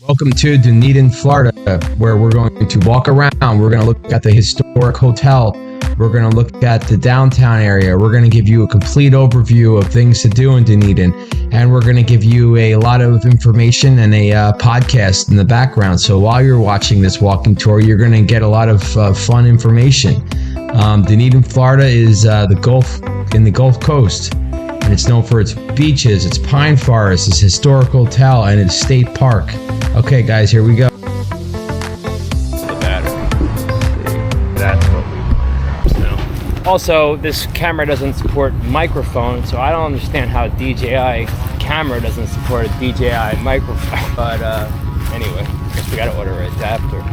Welcome to Dunedin, Florida, where we're going to walk around. We're going to look at the historic hotel. We're going to look at the downtown area. We're going to give you a complete overview of things to do in Dunedin. And we're going to give you a lot of information and a podcast in the background. So while you're watching this walking tour, you're going to get a lot of fun information. Dunedin, Florida is the Gulf Coast. And it's known for its beaches, its pine forests, its historical hotel, and its state park. Okay, guys, here we go. The battery. That's what we want. Also, this camera doesn't support microphones, so I don't understand how a DJI camera doesn't support a DJI microphone. But anyway, I guess we gotta order an adapter.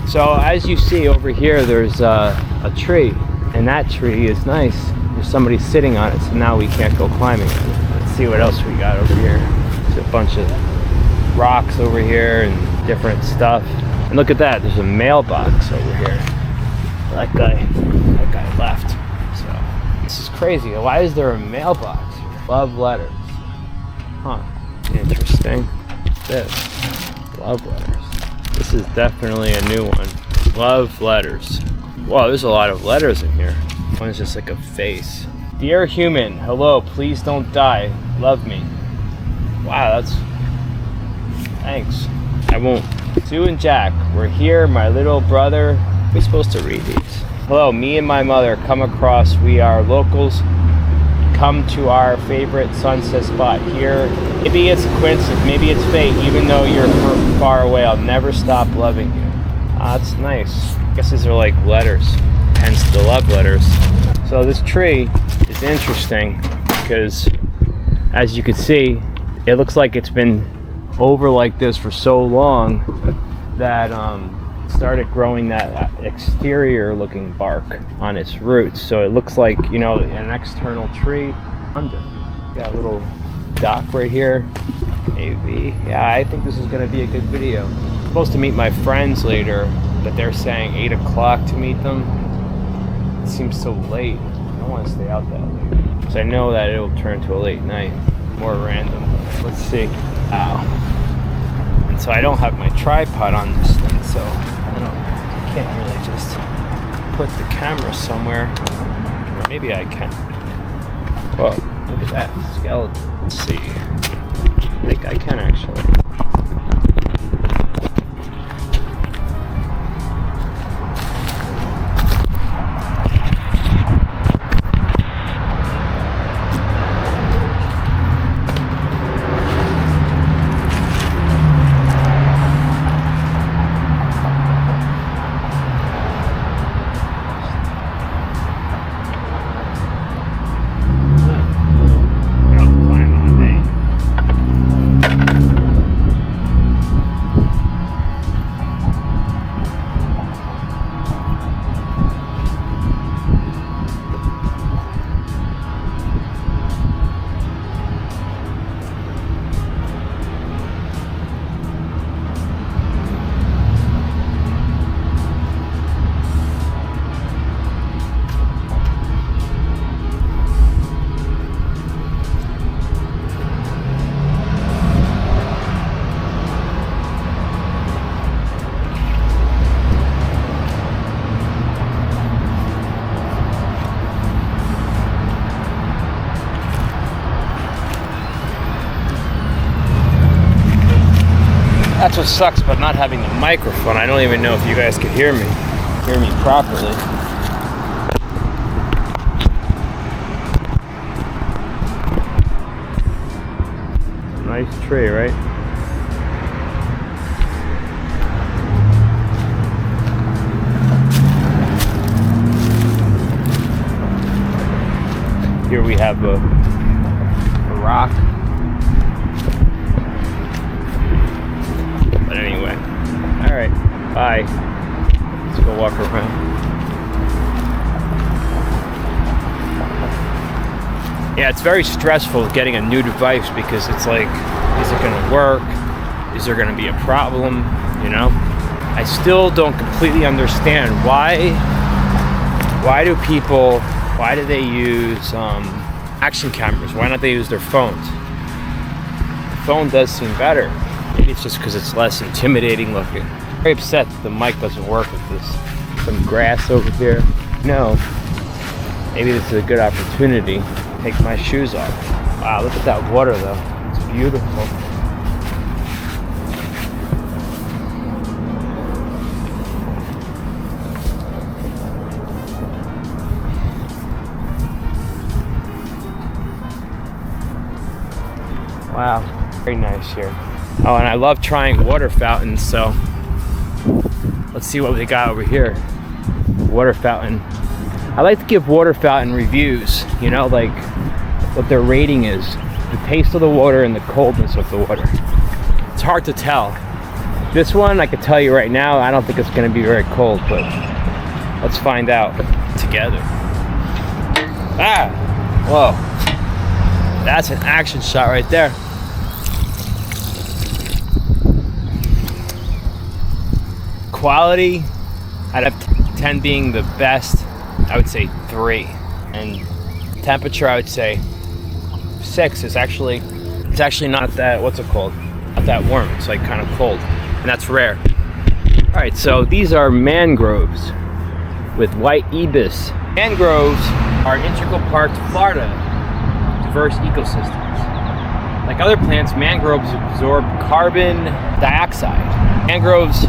So as you see over here, there's a tree, and that tree is nice. There's somebody sitting on it, so now we can't go climbing it. Let's see what else we got over here. There's a bunch of rocks over here and different stuff. And look at that, there's a mailbox over here. That guy left. So this is crazy. Why is there a mailbox? Love letters. Huh. Interesting. This. Love letters. This is definitely a new one. Love letters. Wow, there's a lot of letters in here. One's just like a face. Dear human, hello, please don't die. Love me. Wow, that's... Thanks. I won't. Sue and Jack, we're here, my little brother. We're supposed to read these. Hello, me and my mother come across. We are locals. Come to our favorite sunset spot here. Maybe it's a coincidence, maybe it's fate. Even though you're far away, I'll never stop loving you. That's nice. I guess these are like letters. Hence the love letters. So this tree is interesting because, as you can see, it looks like it's been over like this for so long that started growing that exterior looking bark on its roots. So it looks like, you know, an external tree under. Got a little dock right here. Maybe. Yeah, I think this is going to be a good video. I'm supposed to meet my friends later, but they're saying 8 o'clock to meet them. It seems so late. I don't want to stay out that late because I know that it'll turn to a late night. More random. Let's see. Ow. And so I don't have my tripod on this thing, so I can't really just put the camera somewhere. Or maybe I can. Whoa, look at that skeleton. Let's see. I think I can actually. That's what sucks about not having the microphone. I don't even know if you guys could hear me properly. Nice tree, right? Here we have a rock. But anyway, all right, bye. Let's go walk around. Yeah, it's very stressful getting a new device because it's like, is it gonna work? Is there gonna be a problem? You know? I still don't completely understand why do they use action cameras? Why not they use their phones? The phone does seem better. Maybe it's just because it's less intimidating looking. Very upset that the mic doesn't work with this. Some grass over here. No. Maybe this is a good opportunity to take my shoes off. Wow, look at that water though. It's beautiful. Wow, very nice here. Oh, and I love trying water fountains, so let's see what they got over here. Water fountain. I like to give water fountain reviews, you know, like what their rating is. The taste of the water and the coldness of the water. It's hard to tell. This one, I can tell you right now, I don't think it's going to be very cold, but let's find out together. Ah! Whoa. That's an action shot right there. Quality, out of 10 being the best, I would say 3. And temperature, I would say 6. It's actually not that, what's it called? Not that warm, it's like kind of cold. And that's rare. All right, so these are mangroves with white ibis. Mangroves are an integral part to Florida's diverse ecosystems. Like other plants, mangroves absorb carbon dioxide. Mangroves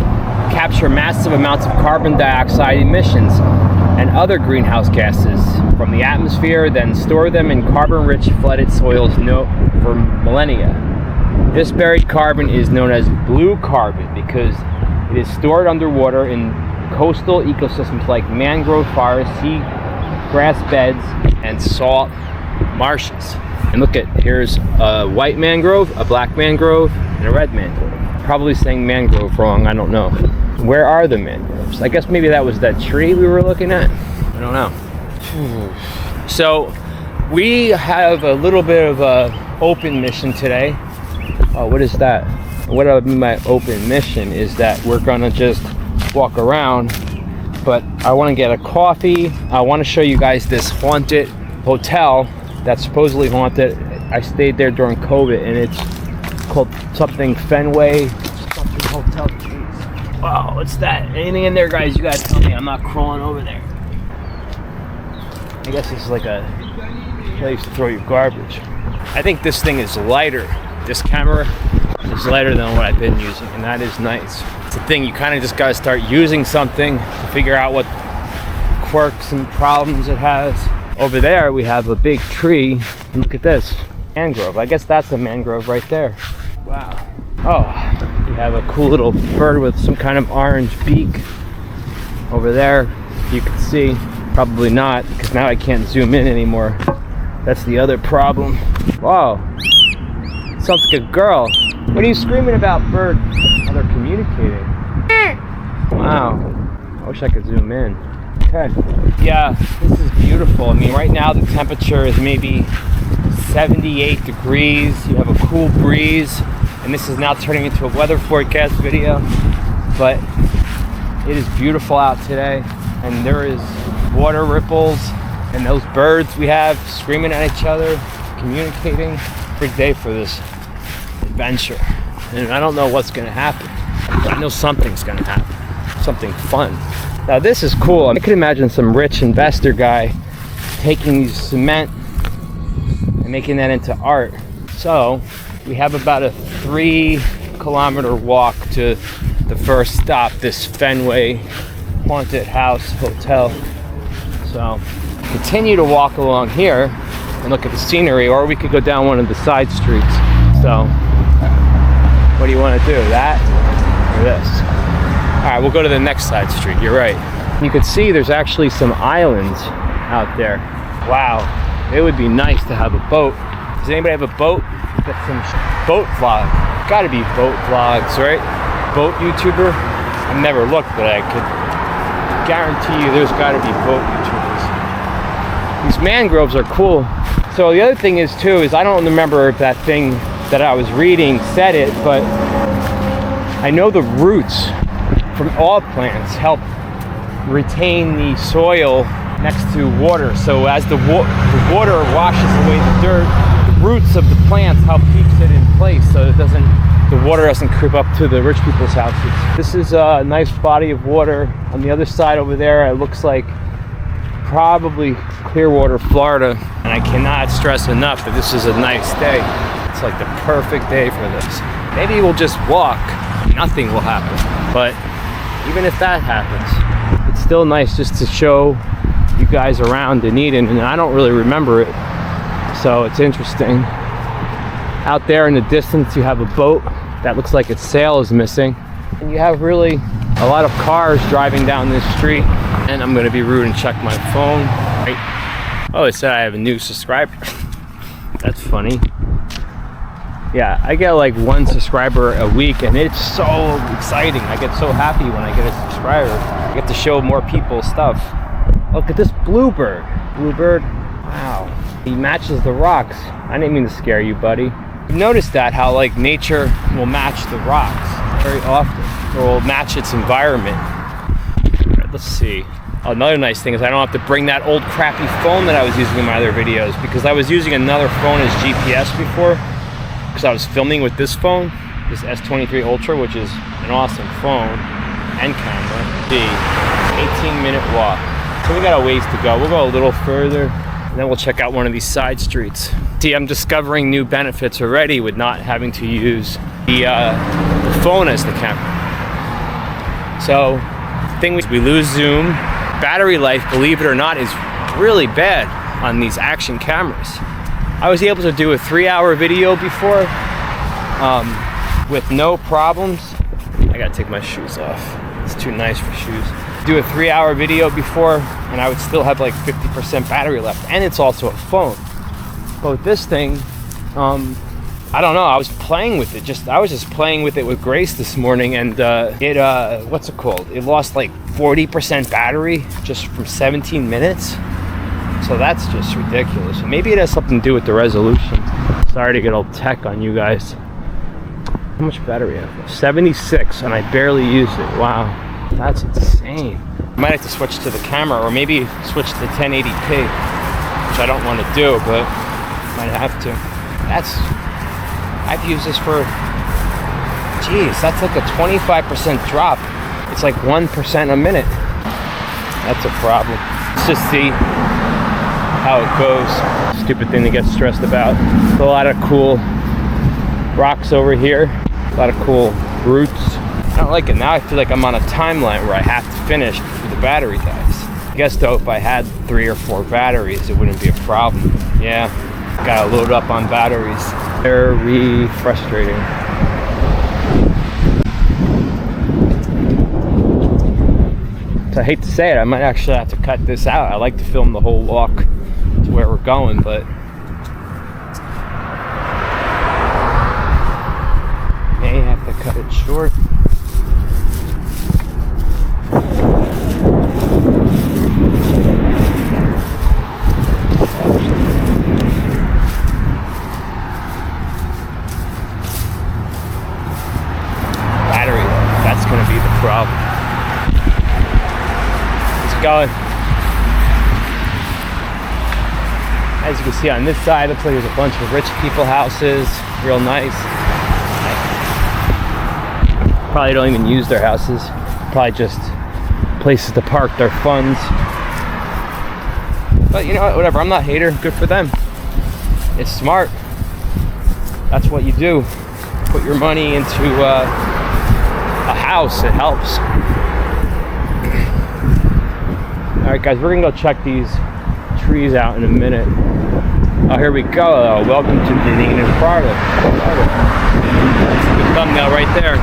capture massive amounts of carbon dioxide emissions and other greenhouse gases from the atmosphere, then store them in carbon-rich flooded soils for millennia. This buried carbon is known as blue carbon because it is stored underwater in coastal ecosystems like mangrove forests, seagrass beds, and salt marshes. And look at, here's a white mangrove, a black mangrove, and a red mangrove. Probably saying mangrove wrong, I don't know. Where are the mangroves? I guess maybe that was that tree we were looking at. I don't know. So we have a little bit of a open mission today. Oh, what is that? What I mean by open mission is that we're gonna just walk around, but I want to get a coffee. I want to show you guys this haunted hotel that's supposedly haunted. I stayed there during COVID, and it's called something Fenway something hotel. Wow, what's that? Anything in there, guys? You gotta tell me. I'm not crawling over there. I guess it's like a place to throw your garbage. I think this thing is lighter. This camera is lighter than what I've been using, and that is nice. It's a thing, you kind of just gotta start using something to figure out what quirks and problems it has. Over there, we have a big tree. Look at this, mangrove. I guess that's a mangrove right there. Wow. Oh, we have a cool little bird with some kind of orange beak over there. You can see, probably not, because now I can't zoom in anymore. That's the other problem. Wow, sounds like a girl. What are you screaming about, bird? Oh, they're communicating. Wow, I wish I could zoom in. Okay, yeah, this is beautiful. I mean, right now the temperature is maybe 78 degrees. You have a cool breeze. And this is now turning into a weather forecast video, but it is beautiful out today, and there is water ripples and those birds we have screaming at each other, communicating. Big day for this adventure, and I don't know what's gonna happen, but I know something's gonna happen, something fun. Now this is cool. I could imagine some rich investor guy taking cement and making that into art. So we have about a 3-kilometer walk to the first stop, this Fenway haunted house hotel. So continue to walk along here and look at the scenery, or we could go down one of the side streets. So what do you want to do, that or this? All right, we'll go to the next side street. You're right. You can see there's actually some islands out there. Wow, it would be nice to have a boat. Does anybody have a boat? Get some boat vlog. Gotta be boat vlogs, right? Boat YouTuber? I've never looked, but I could guarantee you there's gotta be boat YouTubers. These mangroves are cool. So the other thing is too, is I don't remember if that thing that I was reading said it, but I know the roots from all plants help retain the soil next to water. So as the water washes away the dirt, the roots of the plants help keeps it in place so it doesn't the water doesn't creep up to the rich people's houses. This is a nice body of water. On the other side over there, it looks like probably Clearwater, Florida. And I cannot stress enough that this is a nice day. It's like the perfect day for this. Maybe we'll just walk, nothing will happen. But even if that happens, it's still nice just to show you guys around Dunedin, and I don't really remember it. So it's interesting. Out there in the distance, you have a boat that looks like its sail is missing. And you have really a lot of cars driving down this street. And I'm gonna be rude and check my phone. Right. Oh, it said I have a new subscriber. That's funny. Yeah, I get like 1 subscriber a week, and it's so exciting. I get so happy when I get a subscriber. I get to show more people stuff. Look at this bluebird. Bluebird, wow. He matches the rocks. I didn't mean to scare you, buddy. You notice that, how like nature will match the rocks very often, or will match its environment. Let's see. Another nice thing is I don't have to bring that old crappy phone that I was using in my other videos, because I was using another phone as GPS before, because I was filming with this phone, this S23 Ultra, which is an awesome phone and camera. The 18-minute walk. So we got a ways to go. We'll go a little further, and then we'll check out one of these side streets. See, I'm discovering new benefits already with not having to use the phone as the camera. So we lose zoom. Battery life, believe it or not, is really bad on these action cameras. I was able to do a 3-hour video before with no problems. I gotta take my shoes off. It's too nice for shoes. Do a 3-hour video before, and I would still have like 50% battery left, and it's also a phone. But with this thing, I don't know, I was playing with it. I was just playing with it with Grace this morning, and what's it called? It lost like 40% battery just from 17 minutes. So that's just ridiculous. Maybe it has something to do with the resolution. Sorry to get all tech on you guys. How much battery I have? 76, and I barely used it. Wow, that's insane. I might have to switch to the camera, or maybe switch to 1080p, which I don't want to do, but might have to. I've used this for, geez, that's like a 25% drop. It's like 1% a minute. That's a problem. Let's just see how it goes. Stupid thing to get stressed about. There's a lot of cool rocks over here. A lot of cool roots. I don't like it. Now I feel like I'm on a timeline where I have to finish before the battery dies. I guess though, if I had 3 or 4 batteries, it wouldn't be a problem. Yeah, gotta load up on batteries. Very frustrating. So I hate to say it, I might actually have to cut this out. I like to film the whole walk to where we're going, but may have to cut it short. Battery, that's going to be the problem. Going. As you can see on this side, looks like there's a bunch of rich people houses, real nice. Probably don't even use their houses, probably just places to park their funds. But you know what, whatever, I'm not a hater, good for them. It's smart. That's what you do. Put your money into a house, it helps. Alright guys, we're gonna go check these trees out in a minute. Oh, here we go. Welcome to Dunedin, Florida. That's a good thumbnail right there.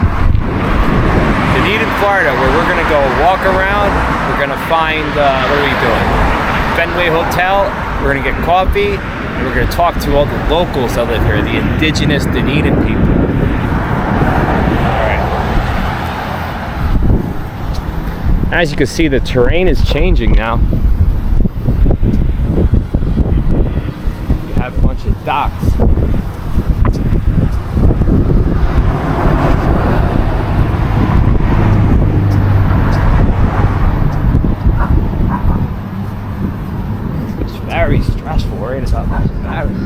Dunedin, Florida, where we're gonna go walk around. We're gonna find, what are we doing? Fenway Hotel. We're gonna get coffee. And we're gonna talk to all the locals that live here, the indigenous Dunedin people. As you can see, the terrain is changing now. You have a bunch of docks. It's very stressful worrying about those batteries.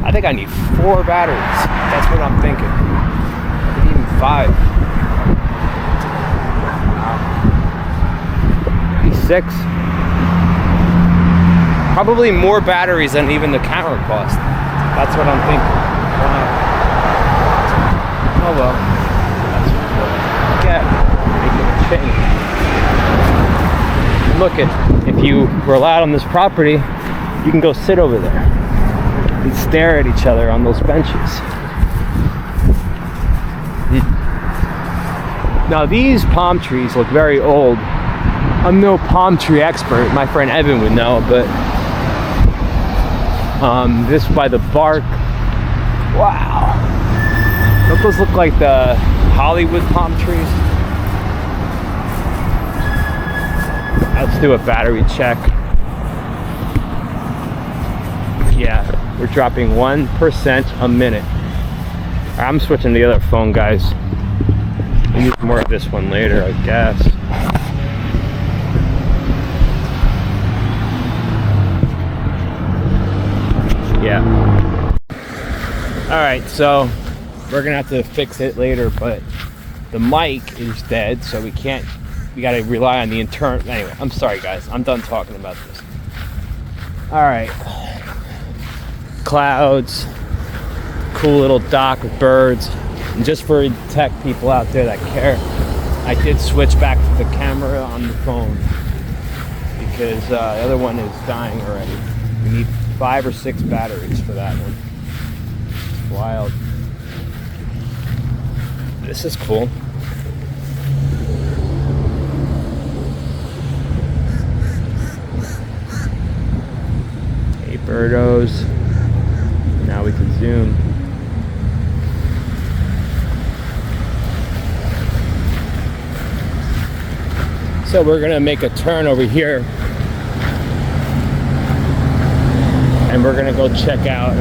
I think I need 4 batteries. That's what I'm thinking. 95. Wow. 96. Probably more batteries than even the camera cost. That's what I'm thinking. Wow. Oh well. That's what get. Making a change. Look at, if you were allowed on this property, you can go sit over there and stare at each other on those benches. Now these palm trees look very old. I'm no palm tree expert. My friend Evan would know, but this by the bark. Wow. Don't those look like the Hollywood palm trees? Let's do a battery check. Yeah, we're dropping 1% a minute. I'm switching to the other phone, guys. We need more of this one later, I guess. Yeah. Alright, so we're gonna have to fix it later, but the mic is dead, so we gotta rely on the internal. Anyway, I'm sorry guys, I'm done talking about this. Alright. Clouds, cool little dock with birds. And just for tech people out there that care, I did switch back to the camera on the phone because the other one is dying already. We need 5 or 6 batteries for that one. It's wild. This is cool. Hey birdos. Now we can zoom. So we're gonna make a turn over here and we're gonna go check out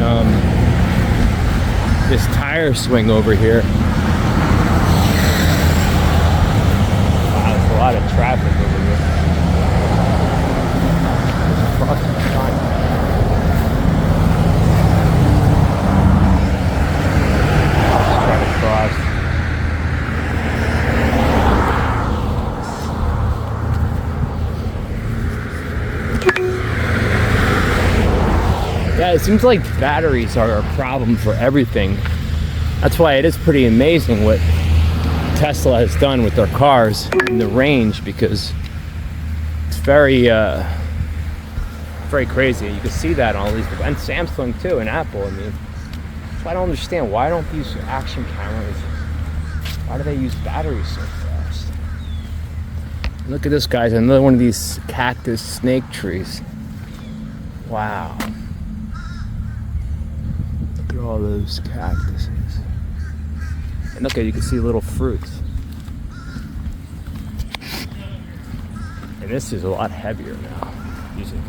this tire swing over here. Wow, there's a lot of traffic over here. Just crossing the line. Let's try to cross. Yeah, it seems like batteries are a problem for everything. That's why it is pretty amazing what Tesla has done with their cars in the range, because it's very crazy. You can see that on all these, and Samsung too, and Apple. I mean, so I don't understand, why don't these action cameras, why do they use batteries so fast? Look at this, guys, another one of these cactus snake trees. Wow. Look at all those cactuses. And look at, you can see little fruits. And this is a lot heavier now. Using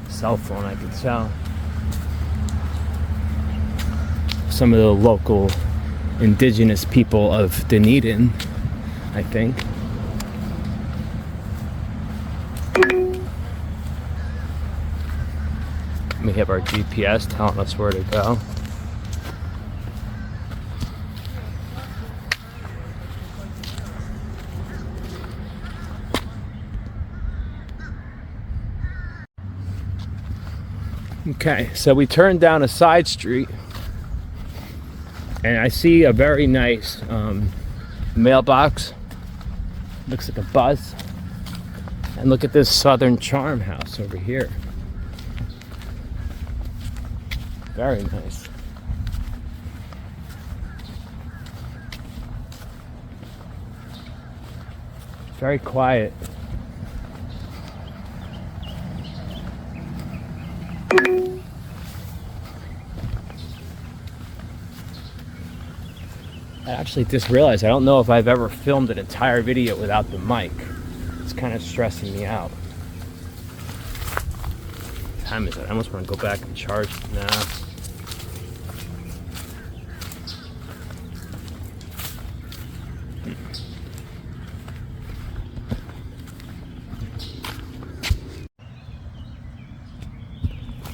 a cell phone, I can tell. Some of the local indigenous people of Dunedin, I think. We have our GPS telling us where to go. Okay, so we turned down a side street and I see a very nice mailbox. Looks like a bus. And look at this Southern Charm house over here. Very nice. Very quiet. I actually just realized I don't know if I've ever filmed an entire video without the mic. It's kind of stressing me out. What time is it? I almost want to go back and charge it now.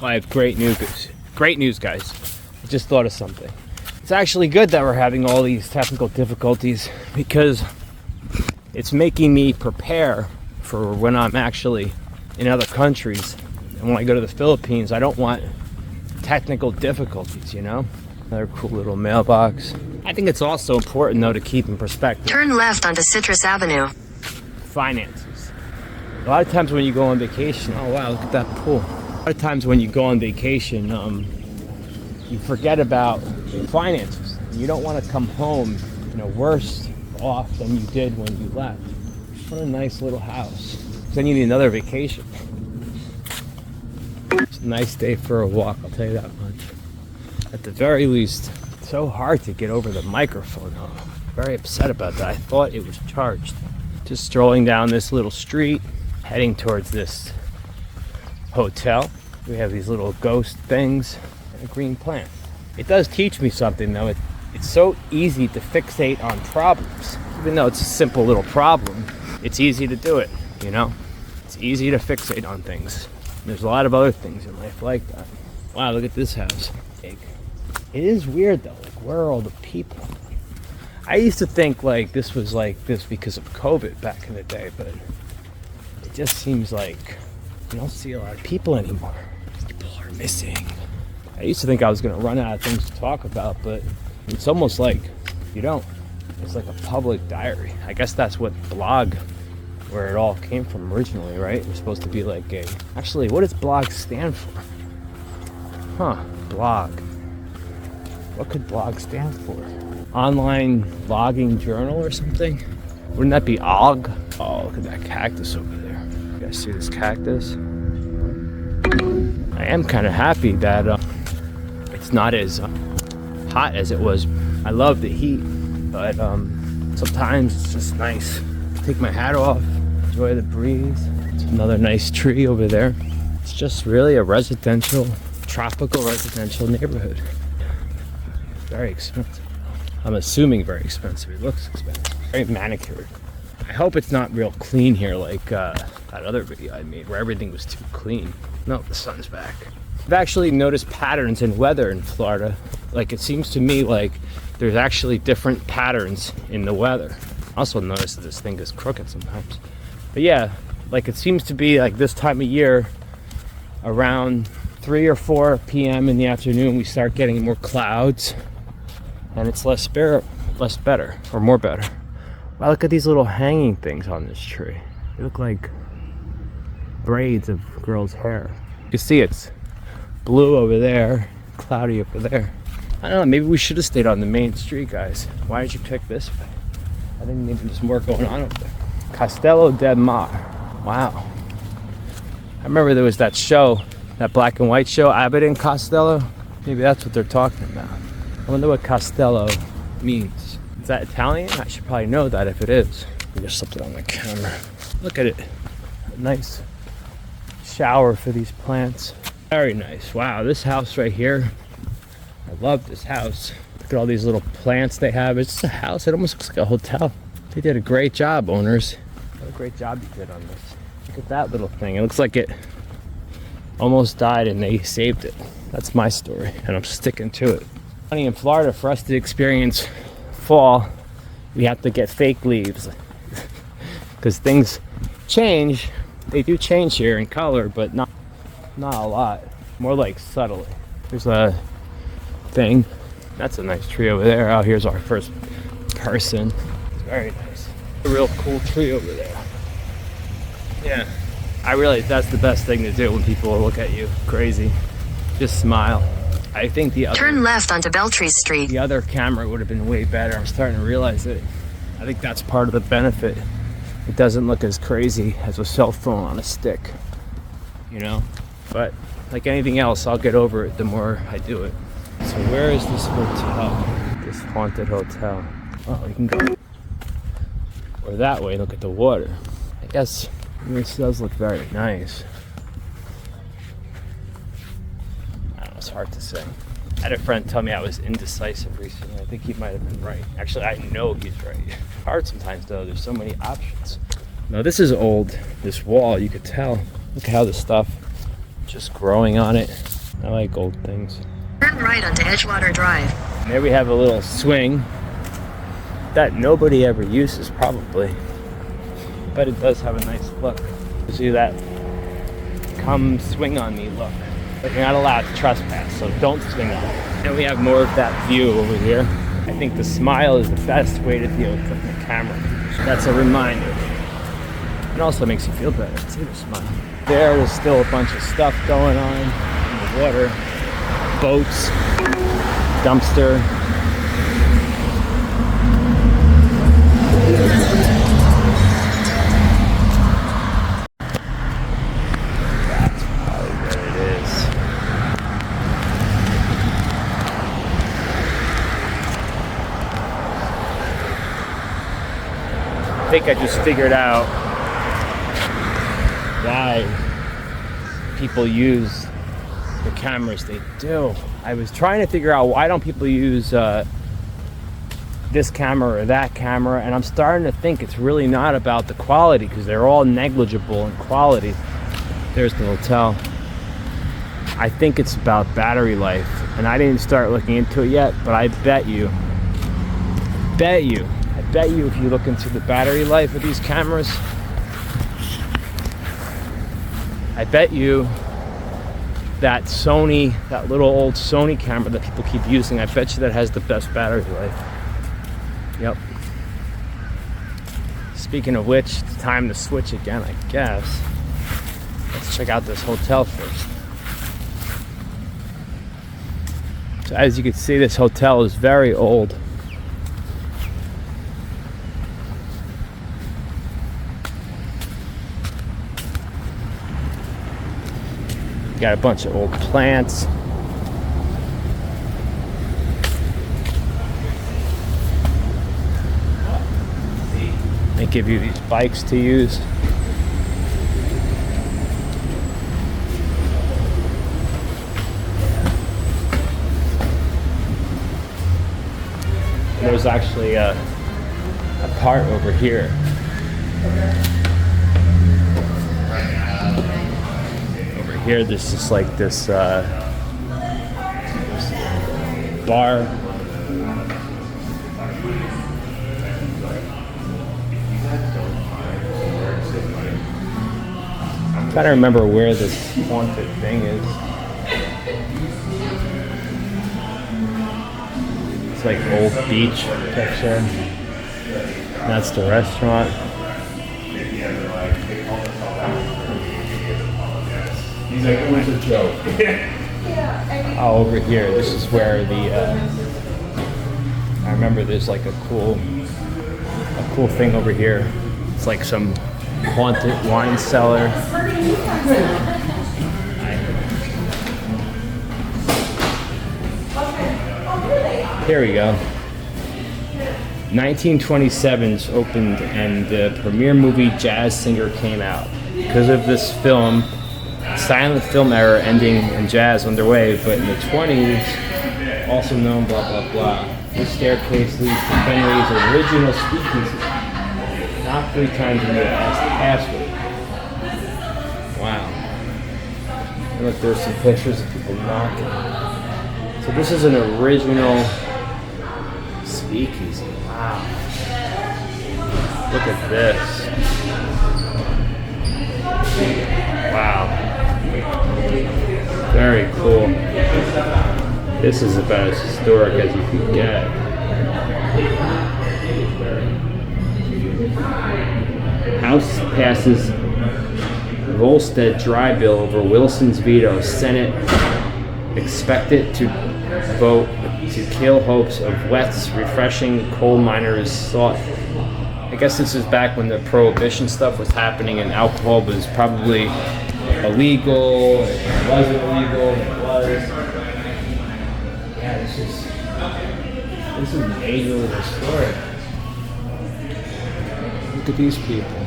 I have great news, guys. I just thought of something. It's actually good that we're having all these technical difficulties because it's making me prepare for when I'm actually in other countries. And when I go to the Philippines, I don't want technical difficulties, you know? Another cool little mailbox. I think it's also important, though, to keep in perspective. Turn left onto Citrus Avenue. Finances. A lot of times when you go on vacation, oh wow, look at that pool. A lot of times when you go on vacation, you forget about finances. You don't want to come home, you know, worse off than you did when you left. What a nice little house. Then you need another vacation. It's a nice day for a walk, I'll tell you that much. At the very least, it's so hard to get over the microphone. I'm very upset about that. I thought it was charged. Just strolling down this little street, heading towards this hotel. We have these little ghost things and a green plant. It does teach me something, though. It's so easy to fixate on problems. Even though it's a simple little problem, it's easy to do it, you know? It's easy to fixate on things. There's a lot of other things in life like that. Wow, look at this house. It is weird, though. Like, where are all the people? I used to think like this was like this because of COVID back in the day, but it just seems like you don't see a lot of people anymore. People are missing. I used to think I was going to run out of things to talk about, but it's almost like you don't. It's like a public diary. I guess that's what blog, where it all came from originally, right? It was supposed to be like a... Actually, what does blog stand for? Huh, blog. What could blog stand for? Online logging journal or something? Wouldn't that be OG? Oh, look at that cactus over there. You guys see this cactus? I am kind of happy that it's not as hot as it was. I love the heat, but sometimes it's just nice to take my hat off, enjoy the breeze. It's another nice tree over there. It's just really a tropical residential neighborhood. Very expensive. I'm assuming very expensive. It looks expensive. Very manicured. I hope it's not real clean here like that other video I made where everything was too clean. No, the sun's back. I've actually noticed patterns in weather in Florida. Like, it seems to me like there's actually different patterns in the weather. I also noticed that this thing is crooked sometimes. But yeah, like it seems to be like this time of year around 3 or 4 p.m. in the afternoon we start getting more clouds and it's less better. Wow, look at these little hanging things on this tree. They look like braids of girls' hair. You can see it's blue over there, cloudy over there. I don't know, maybe we should have stayed on the main street, guys. Why did you pick this way? I think maybe there's more going on over there. Castello del Mar. Wow. I remember there was that show, that black and white show, Abbott and Costello. Maybe that's what they're talking about. I wonder what Castello means. Is that Italian? I should probably know that if it is. There's something on the camera. Look at it. A nice shower for these plants. Very nice. Wow, this house right here. I love this house. Look at all these little plants they have. It's just a house. It almost looks like a hotel. They did a great job, owners. What a great job you did on this. Look at that little thing. It looks like it almost died and they saved it. That's my story, and I'm sticking to it. Funny, in Florida, for us to experience fall, we have to get fake leaves because things change. They do change here in color, but not a lot. More like subtly. There's a thing. That's a nice tree over there. Oh, here's our first person. It's very nice. A real cool tree over there. Yeah, I realize that's the best thing to do when people look at you crazy. Just smile. I think turn left onto Beltry Street. The other camera would have been way better. I'm starting to realize it. I think that's part of the benefit. It doesn't look as crazy as a cell phone on a stick, you know? But like anything else, I'll get over it the more I do it. So where is this hotel? This haunted hotel. Oh, you can go or that way, look at the water. I guess this does look very nice. It's hard to say. I had a friend tell me I was indecisive recently. I think he might have been right. Actually, I know he's right. Hard sometimes though, there's so many options. Now this is old, this wall, you could tell. Look at how the stuff just growing on it. I like old things. Turn right onto Edgewater Drive. And there we have a little swing that nobody ever uses, probably. But it does have a nice look. See that come swing on me look. But you're not allowed to trespass, so don't swing on it. And we have more of that view over here. I think the smile is the best way to deal with the camera. That's a reminder. It also makes you feel better. See the smile. There's still a bunch of stuff going on in the water. Boats, dumpster. That's probably where it is. I think I just figured out why people use the cameras they do. I was trying to figure out why don't people use this camera or that camera, and I'm starting to think it's really not about the quality, because they're all negligible in quality. There's the hotel. I think it's about battery life, and I didn't start looking into it yet, but I bet you if you look into the battery life of these cameras, I bet you that Sony, that little old Sony camera that people keep using, I bet you that has the best battery life. Yep. Speaking of which, it's time to switch again, I guess. Let's check out this hotel first. So as you can see, this hotel is very old. Got a bunch of old plants. They give you these bikes to use. And there's actually a part over here. Here, this is like this bar. I'm trying to remember where this haunted thing is. It's like old beach picture. That's the restaurant. He's like, it was a joke. Oh, over here. This is where the. I remember there's like a cool thing over here. It's like some haunted wine cellar. Here we go. 1927's opened, and the premiere movie Jazz Singer came out. Because of this film, silent film era ending and jazz underway, but in the 20s, also known blah blah blah. This staircase leads to Fenway's original speakeasy. Knock 3 times and you'll ask the password. Wow. And look, there's some pictures of people knocking. So this is an original speakeasy. Wow. Look at this. Wow. Very cool. This is about as historic as you can get. House passes Volstead dry bill over Wilson's veto. Senate expected to vote to kill hopes of West's refreshing coal miners sought. I guess this is back when the prohibition stuff was happening and alcohol was probably illegal, it wasn't illegal, it was. Yeah, this is majorly historic. Look at these people.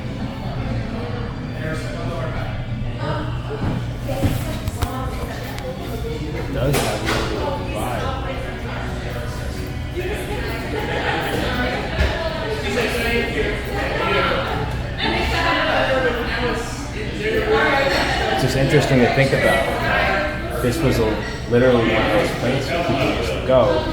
It does have a little vibe. It's just interesting to think about. This was literally one of those places where people used to go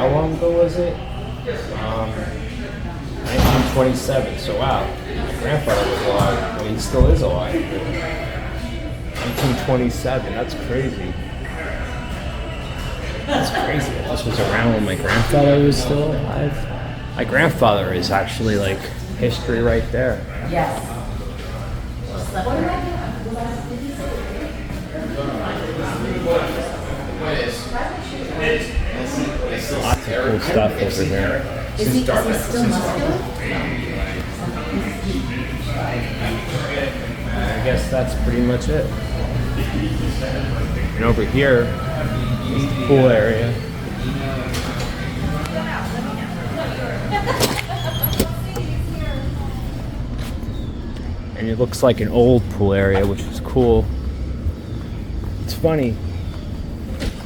how long ago was it? 1927. So wow, my grandfather was alive. Well, he still is alive. 1927. That's crazy. That's crazy. That this was around when my grandfather was still alive. My grandfather is actually like history right there. Yes. Lots of cool stuff over here. Is he still muscular? I guess that's pretty much it. And over here is the pool area. And it looks like an old pool area, which is cool. It's funny.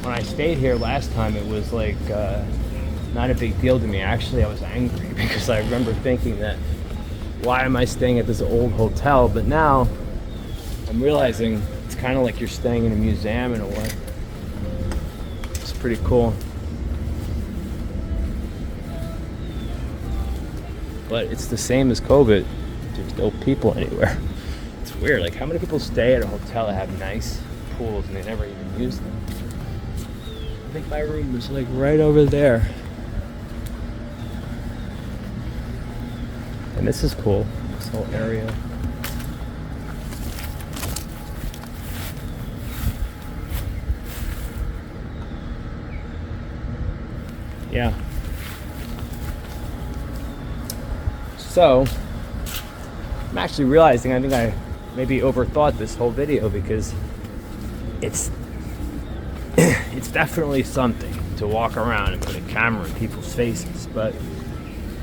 When I stayed here last time, it was like not a big deal to me. Actually, I was angry because I remember thinking that, why am I staying at this old hotel? But now I'm realizing it's kind of like you're staying in a museum in a way. It's pretty cool. But it's the same as COVID. There's no people anywhere. It's weird. Like, how many people stay at a hotel that have nice pools and they never even use them? I think my room was like right over there. And this is cool, this whole area. Yeah. So, I'm actually realizing I think I maybe overthought this whole video because it's definitely something to walk around and put a camera in people's faces, but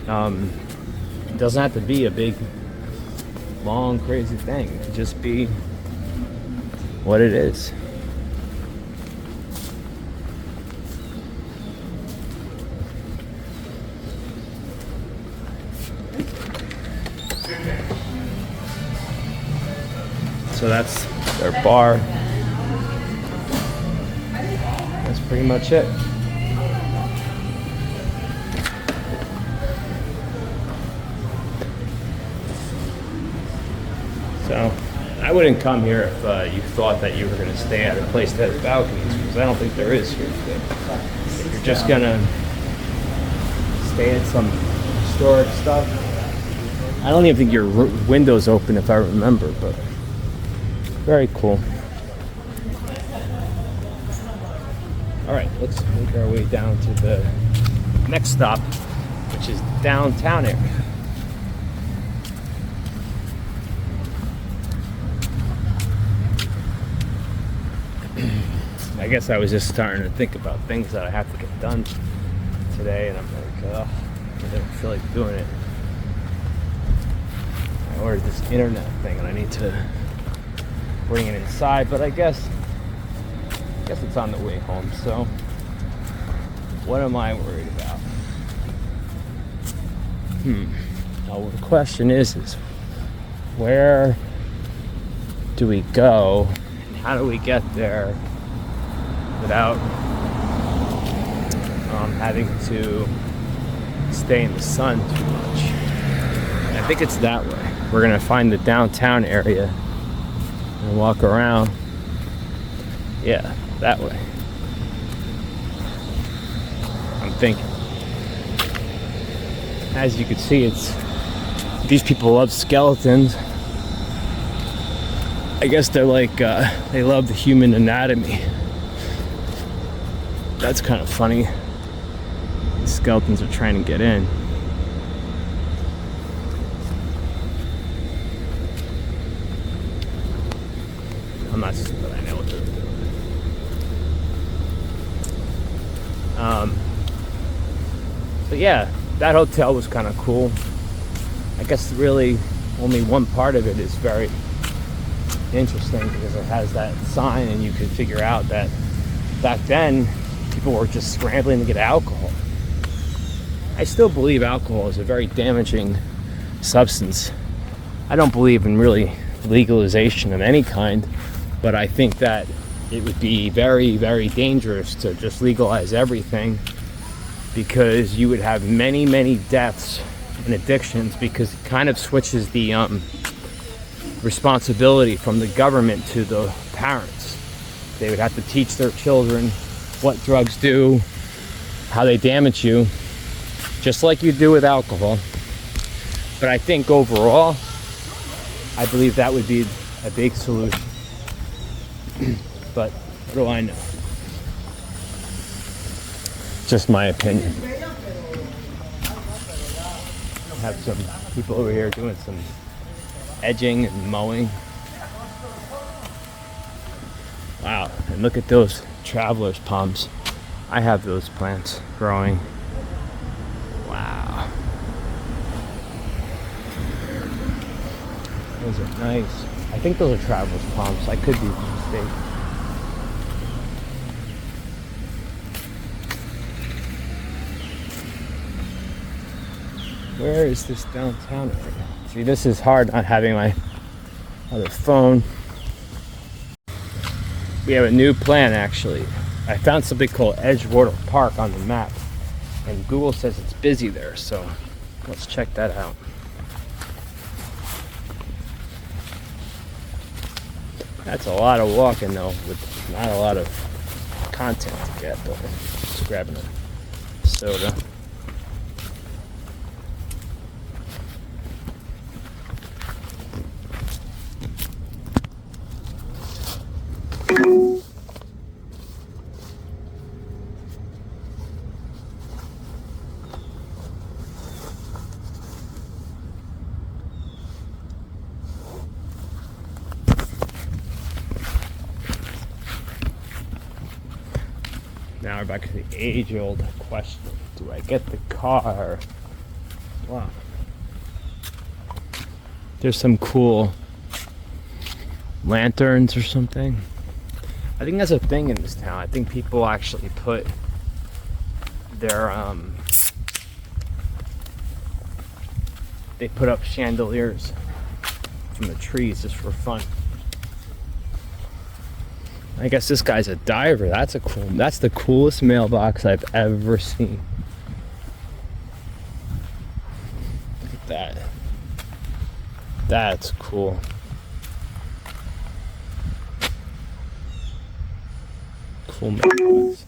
it doesn't have to be a big, long, crazy thing. It can just be what it is. So that's their bar. That's pretty much it. So I wouldn't come here if you thought that you were going to stay at a place that has balconies, because I don't think there is here today. If you're just going to stay at some historic stuff, I don't even think your window's open if I remember, but very cool. All right, let's make our way down to the next stop, which is the downtown area. I guess I was just starting to think about things that I have to get done today, and I'm like, oh, I don't feel like doing it. I ordered this internet thing, and I need to bring it inside, but I guess it's on the way home, so what am I worried about? Now the question is where do we go and how do we get there without having to stay in the sun too much? And I think it's that way. We're gonna find the downtown area and walk around. Yeah, that way. I'm thinking. As you can see, these people love skeletons. I guess they're like, they love the human anatomy. That's kind of funny. The skeletons are trying to get in. I'm not stupid, I know what they're doing. But yeah, that hotel was kind of cool. I guess really only one part of it is very interesting because it has that sign, and you could figure out that back then people were just scrambling to get alcohol. I still believe alcohol is a very damaging substance. I don't believe in really legalization of any kind, but I think that it would be very, very dangerous to just legalize everything because you would have many, many deaths and addictions, because it kind of switches the responsibility from the government to the parents. They would have to teach their children what drugs do, how they damage you, just like you do with alcohol. But I think overall, I believe that would be a big solution. But what do I know? Just my opinion. I have some people over here doing some edging and mowing. Wow, and look at those traveler's palms. I have those plants growing. Wow. Those are nice. I think those are traveler's palms. I could be mistaken. Where is this downtown area? See, this is hard not having my other phone. We have a new plan, actually. I found something called Edgewater Park on the map, and Google says it's busy there, so let's check that out. That's a lot of walking, though, with not a lot of content to get, but just grabbing a soda. Now we're back to the age-old question. Do I get the car? Wow. There's some cool lanterns or something. I think that's a thing in this town. I think people actually put their they put up chandeliers from the trees just for fun. I guess this guy's a diver. That's the coolest mailbox I've ever seen. Look at that. That's cool. Cool mailbox.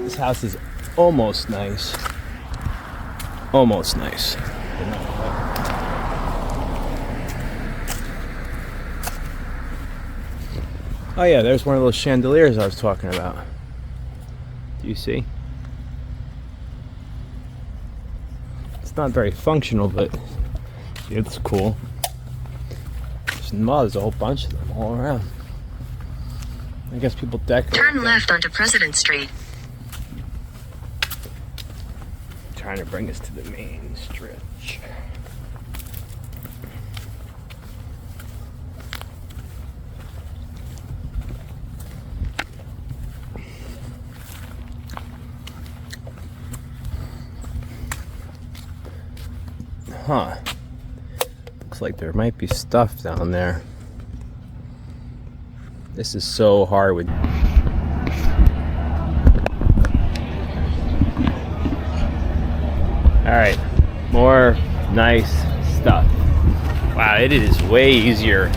This house is almost nice. Almost nice. But not quite. Oh yeah, there's one of those chandeliers I was talking about. Do you see? It's not very functional, but it's cool. There's a whole bunch of them all around. I guess people decorate. Turn left onto President Street. Trying to bring us to the main stretch. Huh. Looks like there might be stuff down there. This is so hard with... Alright, more nice stuff. Wow, it is way easier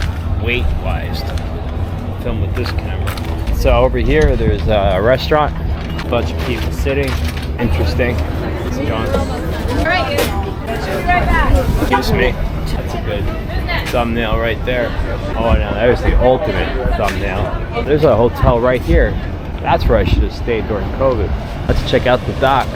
weight-wise to film with this camera. So over here, there's a restaurant, a bunch of people sitting. Interesting. It's John. Alright, she'll be right back. Excuse me. That's a good thumbnail right there. Oh, now there's the ultimate thumbnail. There's a hotel right here. That's where I should have stayed during COVID. Let's check out the dock.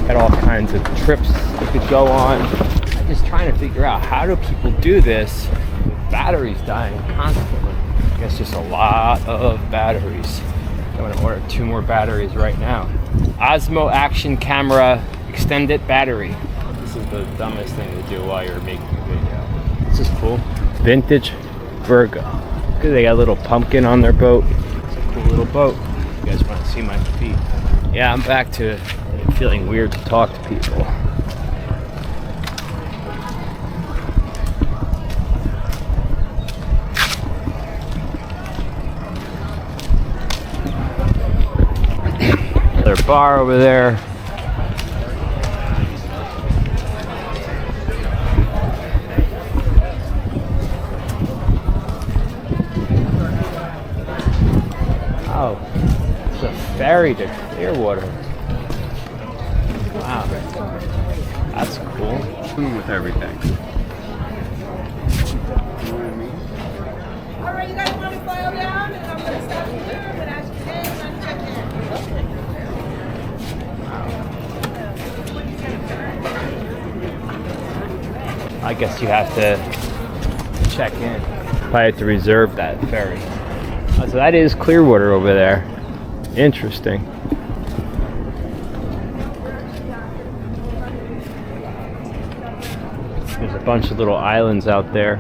Got all kinds of trips you could go on. I'm just trying to figure out, how do people do this with batteries dying constantly? I guess just a lot of batteries. I'm going to order 2 more batteries right now. Osmo Action Camera Extended Battery. This is the dumbest thing to do while you're making a video. This is cool. Vintage Virgo. Look, they got a little pumpkin on their boat. It's a cool little boat. You guys want to see my feet? Yeah, I'm back to feeling weird to talk to people. Their bar over there. Oh, it's a ferry to Clearwater. Wow, that's cool. With everything. All right, you guys want to file down, and I'm going to stop you there and ask your name and check in. I guess you have to check in. Probably have to reserve that ferry. Oh, so that is Clearwater over there. Interesting. There's a bunch of little islands out there.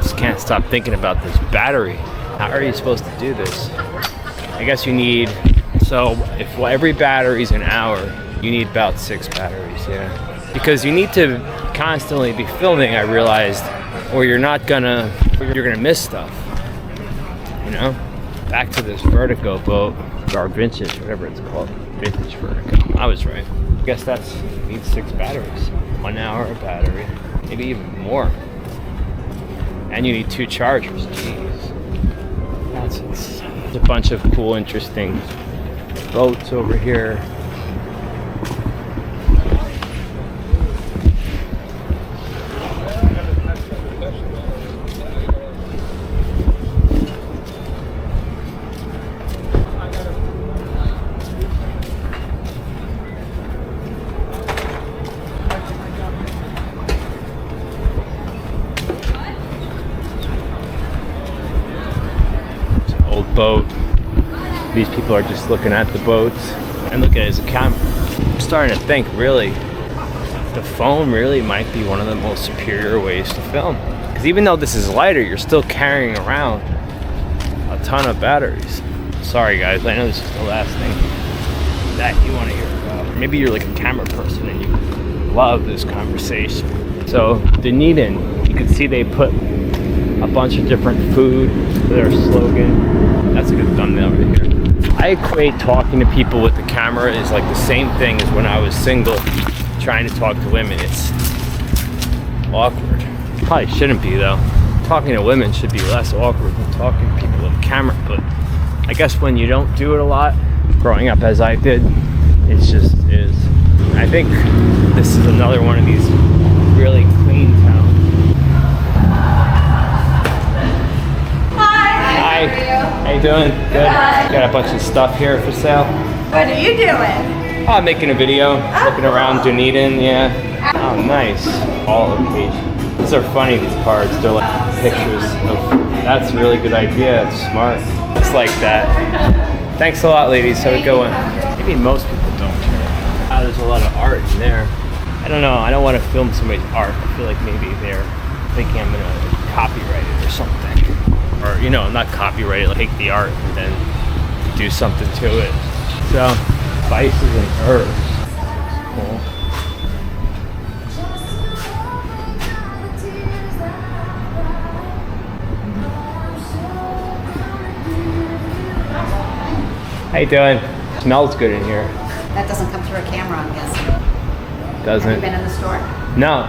Just can't stop thinking about this battery. How are you supposed to do this? I guess you need, so if every battery is an hour, you need about 6 batteries, yeah. Because you need to constantly be filming, I realized, or you're gonna miss stuff, you know? Back to this Vertigo boat, or vintage, whatever it's called, vintage Vertigo. I was right. I guess needs 6 batteries. 1 hour of battery, maybe even more. And you need 2 chargers, jeez. There's a bunch of cool, interesting boats over here. Boat. These people are just looking at the boats and looking at it as a camera. I'm starting to think, really, the phone really might be one of the most superior ways to film. Because even though this is lighter, you're still carrying around a ton of batteries. Sorry guys, I know this is the last thing that you want to hear about. Maybe you're like a camera person and you love this conversation. So Dunedin, you can see they put a bunch of different food for their slogan. That's a good thumbnail right here. I equate talking to people with the camera is like the same thing as when I was single trying to talk to women. It's awkward. Probably shouldn't be though. Talking to women should be less awkward than talking to people with a camera, but I guess when you don't do it a lot, growing up as I did, it just is. I think this is another one of these really clean towns. Hi. How you doing? Good. Got a bunch of stuff here for sale. What are you doing? Oh, I'm making a video, looking around Dunedin, yeah. Oh, nice. All locations. These are funny, these cards. They're like pictures of, that's a really good idea. It's smart. It's like that. Thanks a lot, ladies. Have a good one. Maybe most people don't care. Oh, there's a lot of art in there. I don't know. I don't want to film somebody's art. I feel like maybe they're thinking I'm going to copyright it or something. Or, you know, not copyright it, like take the art and then do something to it. So, spices and herbs. Cool. How you doing? Smells good in here. That doesn't come through a camera, I'm guessing. Doesn't? Have you been in the store? No.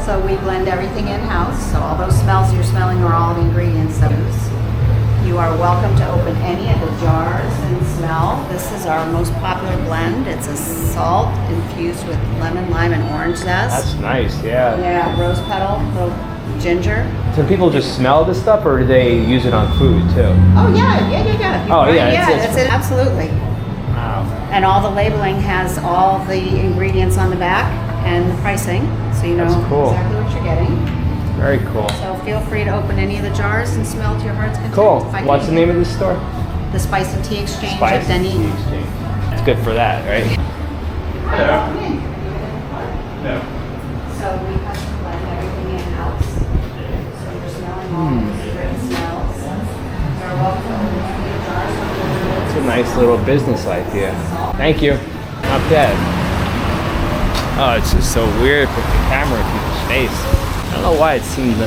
So we blend everything in-house, so all those smells you're smelling are all the ingredients that we use. You are welcome to open any of the jars and smell. This is our most popular blend. It's a salt infused with lemon, lime, and orange zest. That's nice, yeah. Yeah, rose petal, little ginger. So people just smell this stuff, or do they use it on food too? Oh yeah. Oh, yeah, Yeah, it's- that's it, absolutely. Wow. And all the labeling has all the ingredients on the back and the pricing, so you know That's cool. exactly what you're getting. Very cool. So feel free to open any of the jars and smell to your heart's content. Cool. If I can- What's the name of this store? The Spice and Tea Exchange Spice at Dunedin. Tea Exchange. It's good for that, right? So we custom blend everything in-house. So you're smelling all these great smells. You're welcome to open any of the jars. It's a nice little business idea. Thank you. Not bad. Oh, it's just so weird with the camera in people's face. I don't know why it seemed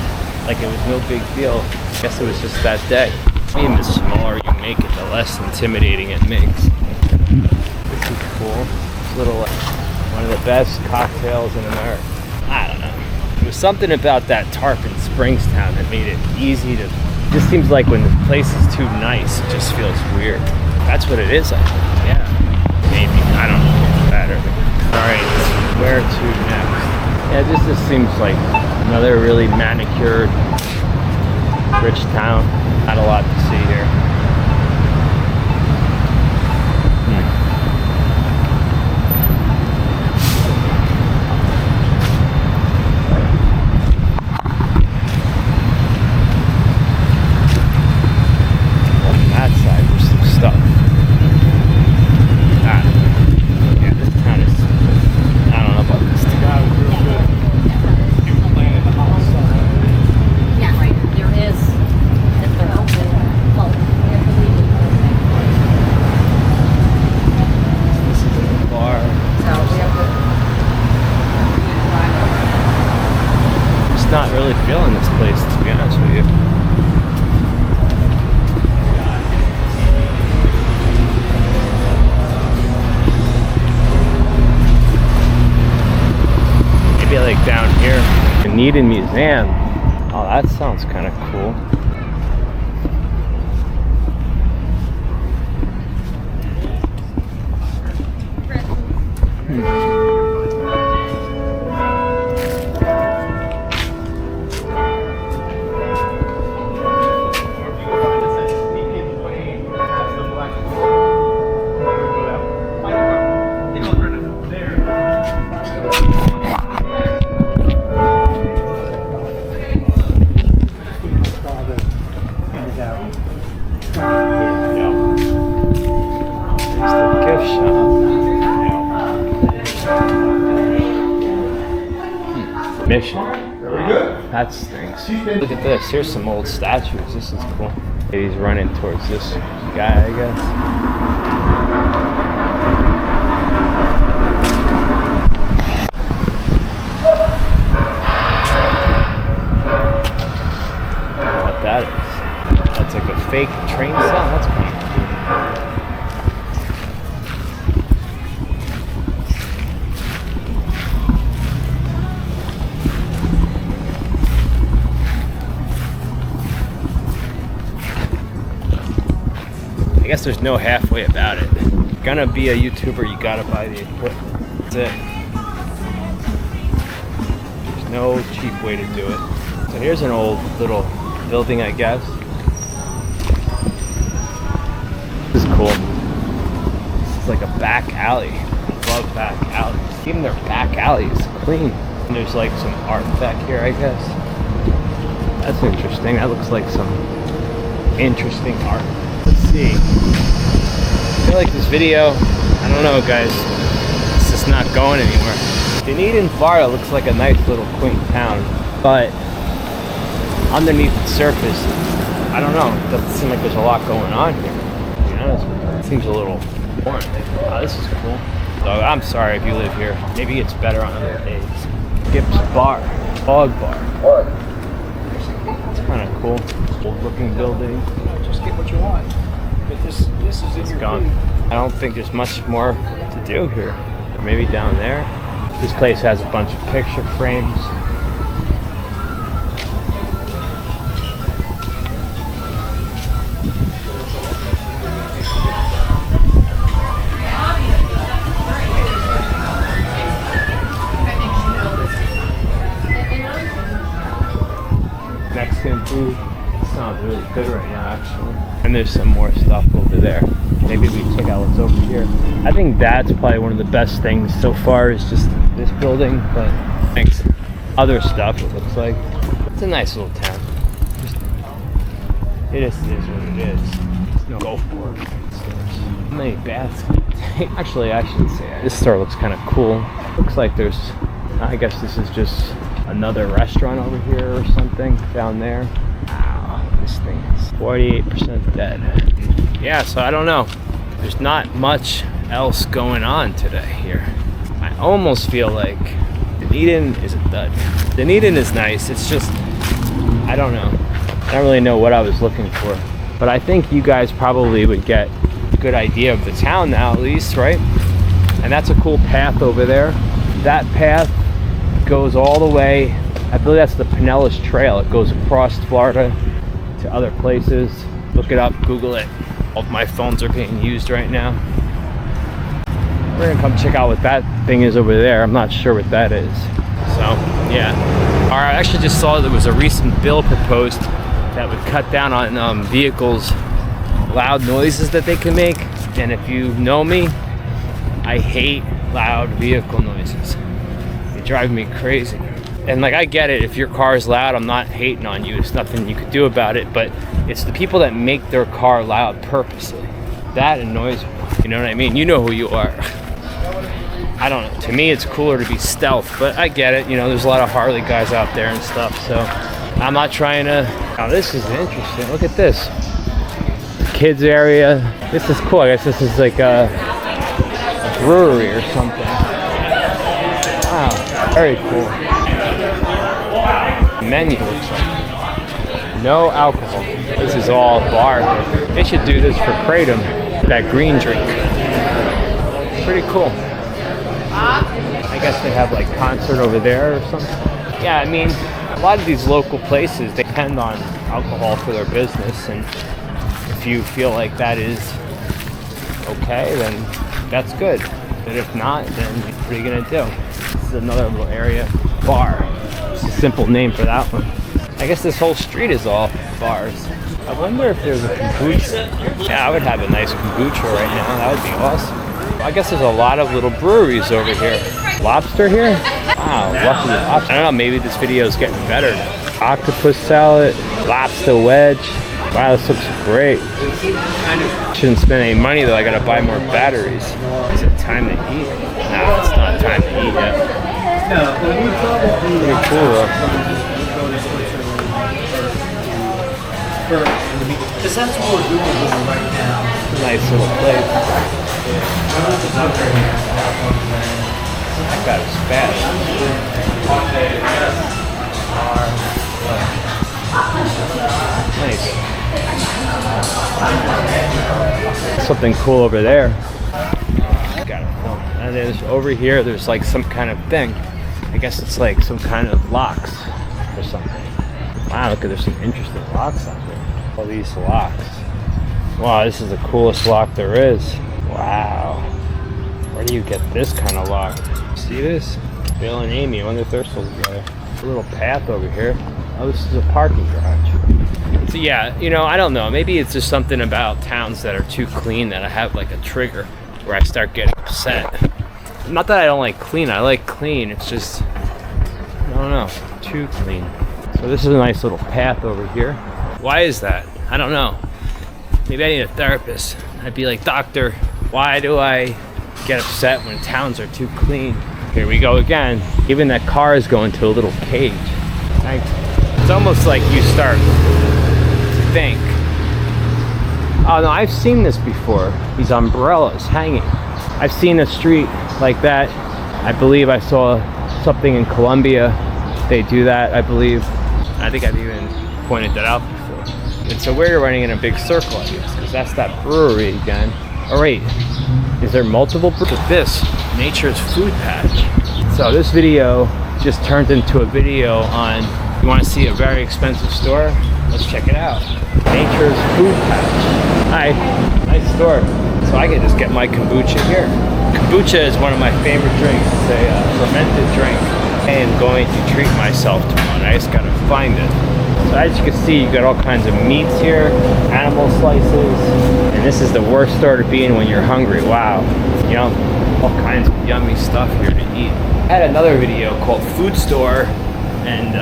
like it was no big deal. I guess it was just that day. I mean, the smaller you make it, the less intimidating it makes. This is cool. It's little, one of the best cocktails in America. I don't know. There was something about that tarp in Springstown that made it easy to. It just seems like when the place is too nice, it just feels weird. That's what it is, I think. Yeah. Maybe. I don't know. Better. Alright, where to next? Yeah, this just seems like another really manicured, rich town. Not a lot to see here. On that side, there's some stuff. Yeah, this town is. I don't know about this town. Yeah, right. There is. If they're open, well, This is a bar. So we have Just not really feeling this place, to be honest with you. Maybe like down here, the Dunedin Museum. Oh, that sounds kind of cool. There's the gift shop. Mission. Very good. That stinks. Look at this. Here's some old statues. This is cool. He's running towards this guy, I guess. What that is. That's like a fake train cell. That's kind of cool. I guess there's no halfway about it. If you're gonna be a YouTuber, you gotta buy the equipment. That's it. There's no cheap way to do it. So here's an old little building, I guess. This is cool. This is like a back alley. I love back alleys. Even their back alley is clean. And there's like some art back here, I guess. That's interesting. That looks like some interesting art. Let's see. I feel like this video, I don't know guys, it's just not going anywhere. Dunedin, Florida looks like a nice little quaint town, but underneath the surface, I don't know, it doesn't seem like there's a lot going on here. To be honest with you. It seems a little boring. Oh, this is cool. So I'm sorry if you live here. Maybe it's better on other days. Gibbs Bar, Fog Bar. It's kind of cool. Old looking building. Just get what you want. But this is in It's your gone. food. I don't think there's much more to do here. Or maybe down there. This place has a bunch of picture frames. Mexican food, sounds really good right now, actually. And there's some more stuff over there. Maybe we check out what's over here. I think that's probably one of the best things so far is just this building, but thanks other stuff it looks like. It's a nice little town. It is what it is. There's no go for it. How many baths? Actually, I should say this store looks kind of cool. Looks like there's, I guess this is just another restaurant over here or something down there. Wow, this thing is 48% dead. Yeah, so I don't know. There's not much else going on today here. I almost feel like Dunedin is a dud. Dunedin is nice. It's just, I don't know. I don't really know what I was looking for. But I think you guys probably would get a good idea of the town now at least, right? And that's a cool path over there. That path goes all the way, I believe that's the Pinellas Trail. It goes across Florida to other places. Look it up, Google it. All of my phones are being used right now. We're gonna come check out what that thing is over there. I'm not sure what that is. So, yeah. I actually just saw there was a recent bill proposed that would cut down on vehicles' loud noises that they can make. And if you know me, I hate loud vehicle noises. They drive me crazy. And like, I get it, if your car is loud, I'm not hating on you. There's nothing you could do about it, but it's the people that make their car loud purposely. That annoys me. You know what I mean? You know who you are. I don't know. To me, it's cooler to be stealth, but I get it. You know, there's a lot of Harley guys out there and stuff, so I'm not trying to... Now, this is interesting. Look at this. Kids area. This is cool. I guess this is like a brewery or something. Wow, very cool. Menu looks like no alcohol. This is all bar. They should do this for Kratom, that green drink. Pretty cool. I guess they have like concert over there or something. Yeah, I mean, a lot of these local places, they depend on alcohol for their business, and if you feel like that is okay, then that's good. But if not, then what are you gonna do? This is another little area, bar. It's a simple name for that one. I guess this whole street is all bars. I wonder if there's a kombucha. Yeah, I would have a nice kombucha right now. That would be awesome. I guess there's a lot of little breweries over here. Lobster here? Wow, lucky lobster. I don't know, maybe this video is getting better now. Octopus salad, lobster wedge. Wow, this looks great. Shouldn't spend any money though, I gotta buy more batteries. Is it time to eat? No, it's not time to eat yet. Pretty cool though. Because that's what we're doing right now. Nice little place. That got us fast. Nice. Something cool over there. Got it. And there's over here, there's like some kind of thing. I guess it's like some kind of locks or something. Wow, look at, there's some interesting locks out there. All these locks. Wow, this is the coolest lock there is. Wow. Where do you get this kind of lock? See this? Bill and Amy, I wonder if they're still together. A little path over here. Oh, this is a parking garage. So yeah, you know, I don't know. Maybe it's just something about towns that are too clean that I have like a trigger where I start getting upset. Not that I don't like clean. I like clean. It's just, I don't know, too clean. So this is a nice little path over here. Why is that? I don't know. Maybe I need a therapist. I'd be like, doctor, why do I get upset when towns are too clean? Here we go again. Even that car is going to a little cage. It's almost like you start to think, oh no, I've seen this before. These umbrellas hanging. I've seen a street like that. I believe I saw something in Colombia. They do that, I believe. I think I've even pointed that out before. And so we're running in a big circle, I guess, because that's that brewery again. Oh wait, is there multiple breweries? Look at this, Nature's Food Patch. So this video just turned into a video on, you want to see a very expensive store? Let's check it out. Nature's Food Patch. Hi, nice store. So I can just get my kombucha here. Kombucha is one of my favorite drinks. It's a fermented drink. I am going to treat myself to one. I just gotta find it. So as you can see, you got all kinds of meats here, animal slices, and this is the worst store to be in when you're hungry. Wow, you know, all kinds of yummy stuff here to eat. I had another video called Food Store, and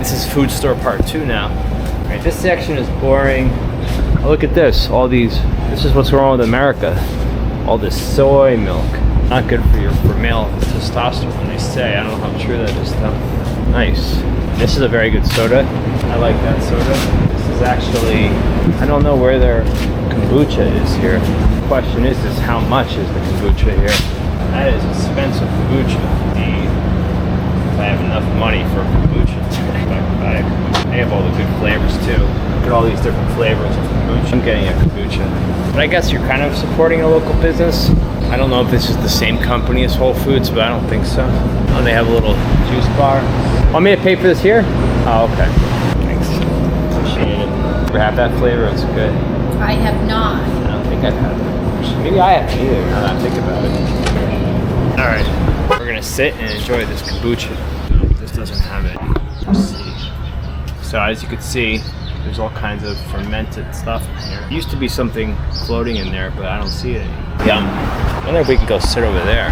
this is Food Store Part 2 now. All right, this section is boring. Oh, look at this, this is what's wrong with America. All this soy milk, not good for male testosterone, they say. I don't know how true that is though. Nice. This is a very good soda. I like that soda. This is actually, I don't know where their kombucha is here. The question is how much is the kombucha here? That is expensive kombucha. If I have enough money for kombucha, they have all the good flavors too. Look at all these different flavors of kombucha. I'm getting a kombucha. But I guess you're kind of supporting a local business. I don't know if this is the same company as Whole Foods, but I don't think so. Oh, they have a little juice bar. Want me to pay for this here? Oh, okay. Thanks. Appreciate it. Ever have that flavor? It's good. I have not. I don't think I've had it. Maybe I haven't either, now that I think about it. Alright, we're gonna sit and enjoy this kombucha. This doesn't have it. Let's see. So as you can see, there's all kinds of fermented stuff in here. There used to be something floating in there, but I don't see it anymore. Yum. I wonder if we can go sit over there.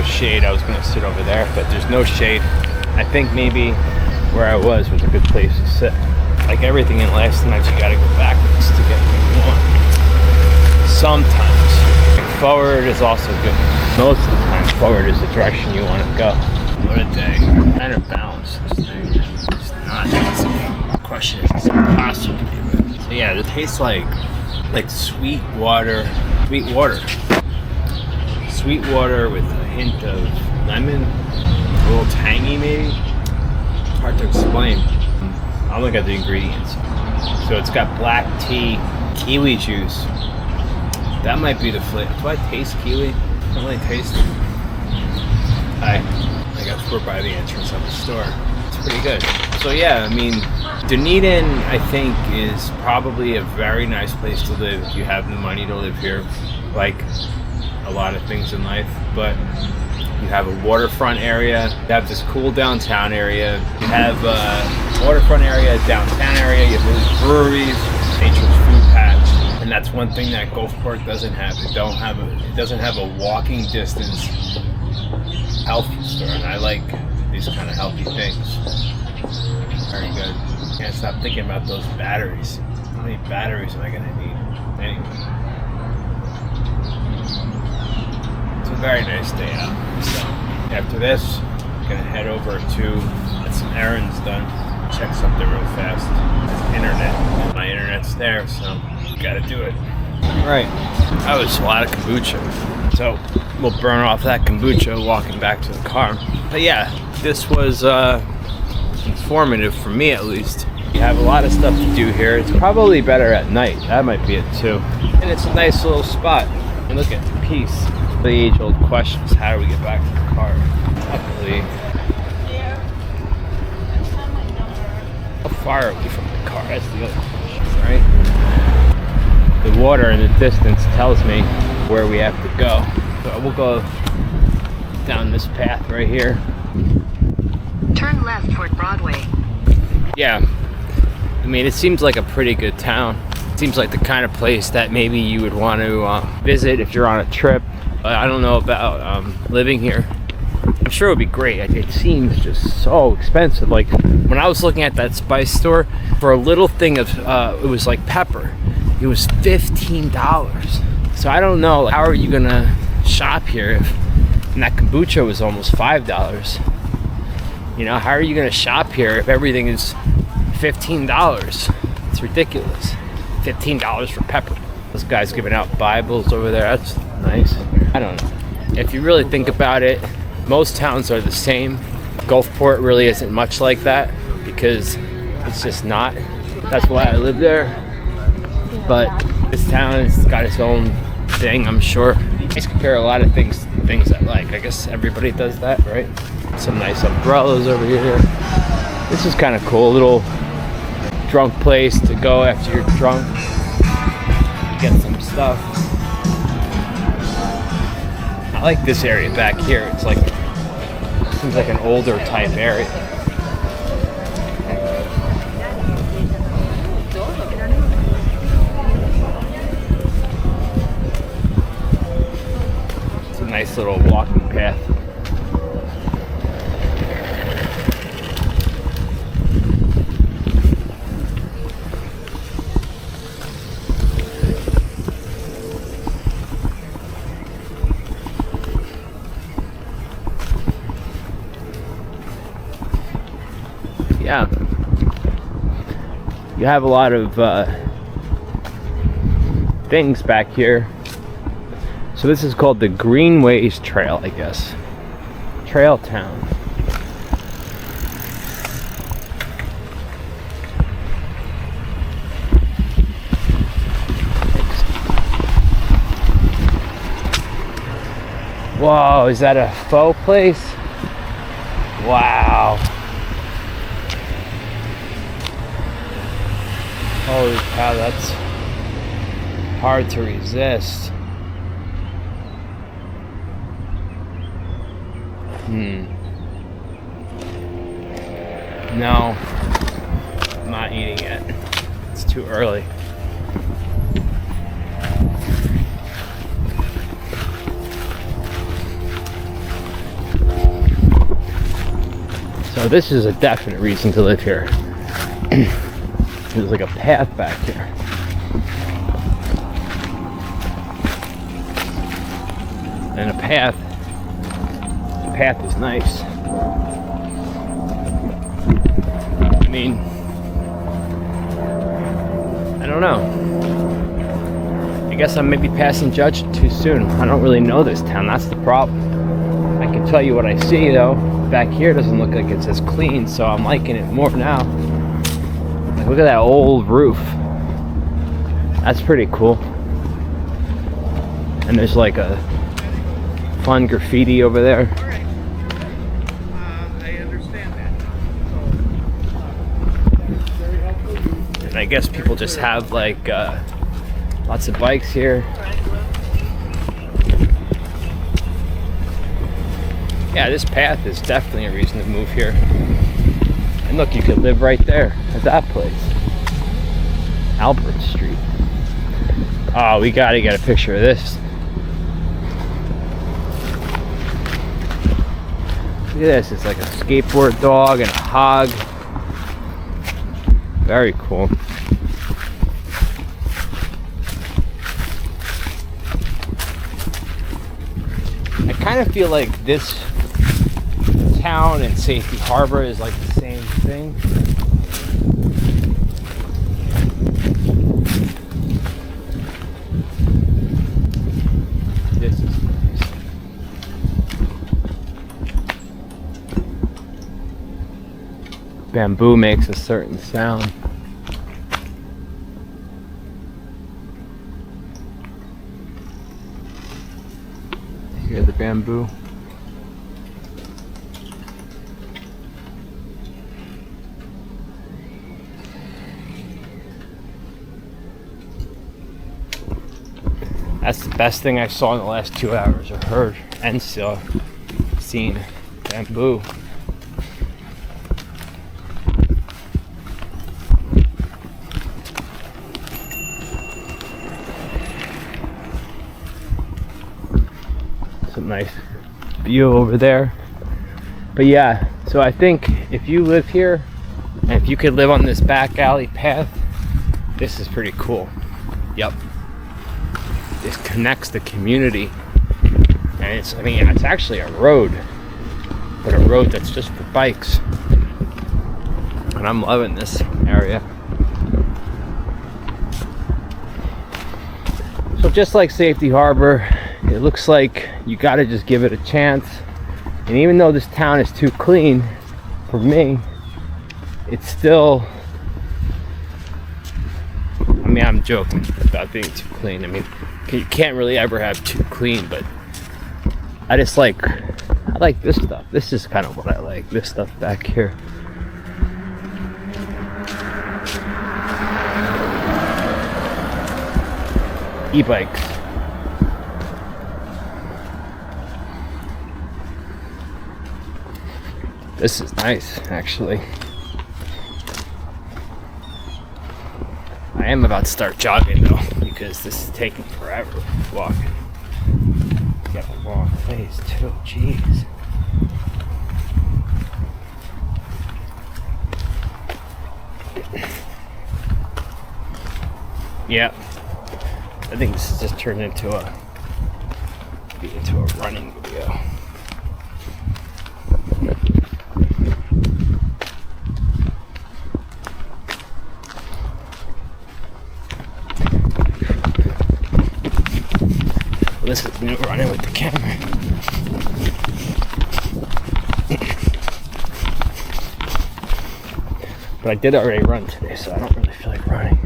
Shade. I was going to sit over there, but there's no shade. I think maybe where I was a good place to sit. Like everything in last night, you got to go backwards to get what you want. Sometimes forward is also good. Most of the time, forward is the direction you want to go. What a day! I'm trying to balance this thing. It's not easy. The question is, it's impossible to do it. So yeah, it tastes like sweet water. Sweet water with a hint of lemon, a little tangy maybe. It's hard to explain. I'll look at the ingredients. So it's got black tea, kiwi juice. That might be the flavor. Do I taste kiwi? I don't really taste it. I guess we're by the entrance of the store. It's pretty good. So yeah, I mean, Dunedin, I think, is probably a very nice place to live if you have the money to live here. Like a lot of things in life, but you have a waterfront area, you have this cool downtown area, you have a waterfront area, downtown area, you have little breweries, nature's food patch, and that's one thing that Gulfport doesn't have. It doesn't have a walking distance health store, and I like these kind of healthy things. Very good. Can't stop thinking about those batteries. How many batteries am I gonna need? Anyway. It's a very nice day out. So after this, I'm gonna head over to get some errands done, check something real fast. Internet. My internet's there, so gotta do it. Right. That was a lot of kombucha. So we'll burn off that kombucha walking back to the car. But yeah, this was informative for me at least. You have a lot of stuff to do here. It's probably better at night. That might be it too. And it's a nice little spot. And look at the peace. The age-old question is, how do we get back to the car? Luckily, how far are we from the car? That's the other question, right? The water in the distance tells me where we have to go. So we'll go down this path right here. Turn left toward Broadway. Yeah, I mean, it seems like a pretty good town. It seems like the kind of place that maybe you would want to visit if you're on a trip. I don't know about living here. I'm sure it would be great. It seems just so expensive. Like when I was looking at that spice store, for a little thing of it was like pepper, it was $15. So I don't know, how are you gonna shop here if, and that kombucha was almost $5. You know, how are you gonna shop here if everything is $15? It's ridiculous. $15 for pepper. This guy's giving out Bibles over there. That's nice. I don't know. If you really think about it, most towns are the same. Gulfport really isn't much like that because it's just not. That's why I live there. But this town has got its own thing, I'm sure. I just compare a lot of things I like. I guess everybody does that, right? Some nice umbrellas over here. This is kind of cool. A little drunk place to go after you're drunk. Get some stuff. I like this area back here. It's like, seems like an older type area. It's a nice little walking path. Yeah, you have a lot of things back here. So this is called the Greenways Trail, I guess. Trail Town. Whoa, is that a faux place? Wow. Holy cow, that's hard to resist. No, I'm not eating it. It's too early. So this is a definite reason to live here. There's like a path back here. And the path is nice. I mean, I don't know. I guess I may be passing judgment too soon. I don't really know this town, that's the problem. I can tell you what I see though. Back here doesn't look like it's as clean, so I'm liking it more now. Like, look at that old roof. That's pretty cool. And there's like a fun graffiti over there. I understand that. And I guess people just have like lots of bikes here. Yeah, this path is definitely a reason to move here. And look, you could live right there at that place. Albert Street. Oh, we gotta get a picture of this. Look at this, it's like a skateboard dog and a hog. Very cool. I kind of feel like this town and Safety Harbor is like the same thing. This is nice. Bamboo makes a certain sound. Hear the bamboo? That's the best thing I saw in the last 2 hours, or heard and seen. Bamboo. Some nice view over there. But yeah, so I think if you live here, and if you could live on this back alley path, this is pretty cool. Yep. This connects the community, and it's actually a road, but a road that's just for bikes, and I'm loving this area. So just like Safety Harbor, it looks like you gotta just give it a chance. And even though this town is too clean for me, it's still mean, I'm joking about being too clean. I mean, you can't really ever have too clean, but I like this stuff. This is kind of what I like. This stuff back here. E-bikes. This is nice, actually. I am about to start jogging though, because this is taking forever walking. Got a long ways too, jeez. Yeah, I think this has just turned into a running video. Well, this is me running with the camera. But I did already run today, so I don't really feel like running.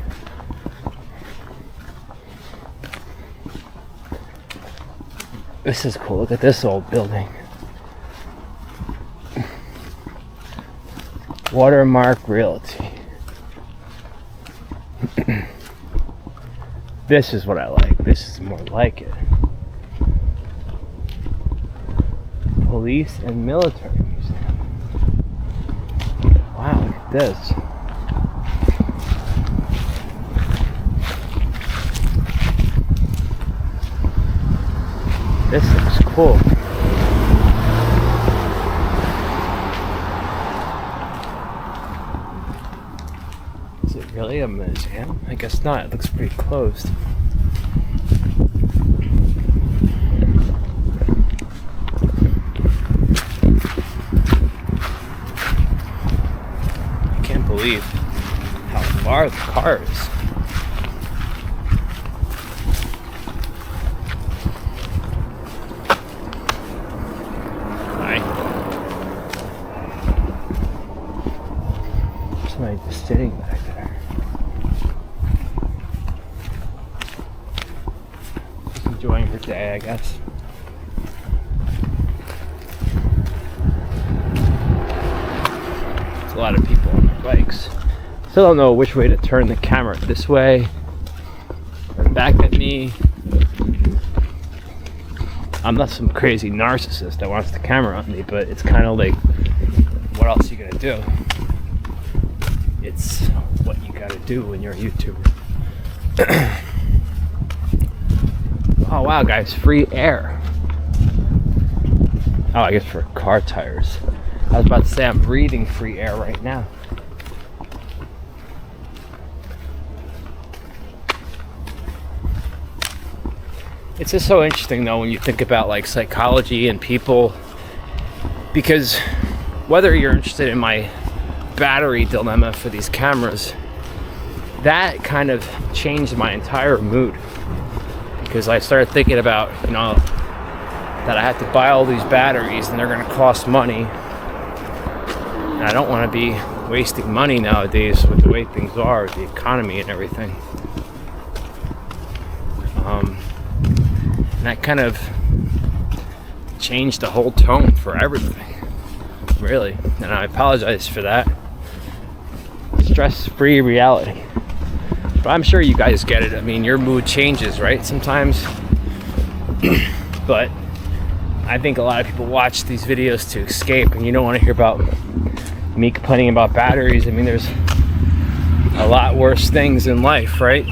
This is cool. Look at this old building. Watermark Realty. This is what I like. This is more like it. Police and Military Museum. Wow, look at this. This looks cool. Is it really a museum? I guess not. It looks pretty closed. I can't believe how far the car is. Somebody just sitting back there. Just enjoying her day, I guess. There's a lot of people on their bikes. Still don't know which way to turn the camera. This way or back at me. I'm not some crazy narcissist that wants the camera on me, but it's kind of like, what else are you gonna do? It's what you gotta do when you're a YouTuber. Oh wow, guys, free air. Oh, I guess for car tires. I was about to say I'm breathing free air right now. It's just so interesting though when you think about like psychology and people, because whether you're interested in my battery dilemma for these cameras, that kind of changed my entire mood, because I started thinking about, you know, that I have to buy all these batteries and they're going to cost money, and I don't want to be wasting money nowadays with the way things are, with the economy and everything. And that kind of changed the whole tone for everything, really, and I apologize for that. Stress-free reality. But I'm sure you guys get it. I mean, your mood changes, right? Sometimes. But I think a lot of people watch these videos to escape, and you don't want to hear about me complaining about batteries. I mean, there's a lot worse things in life, right?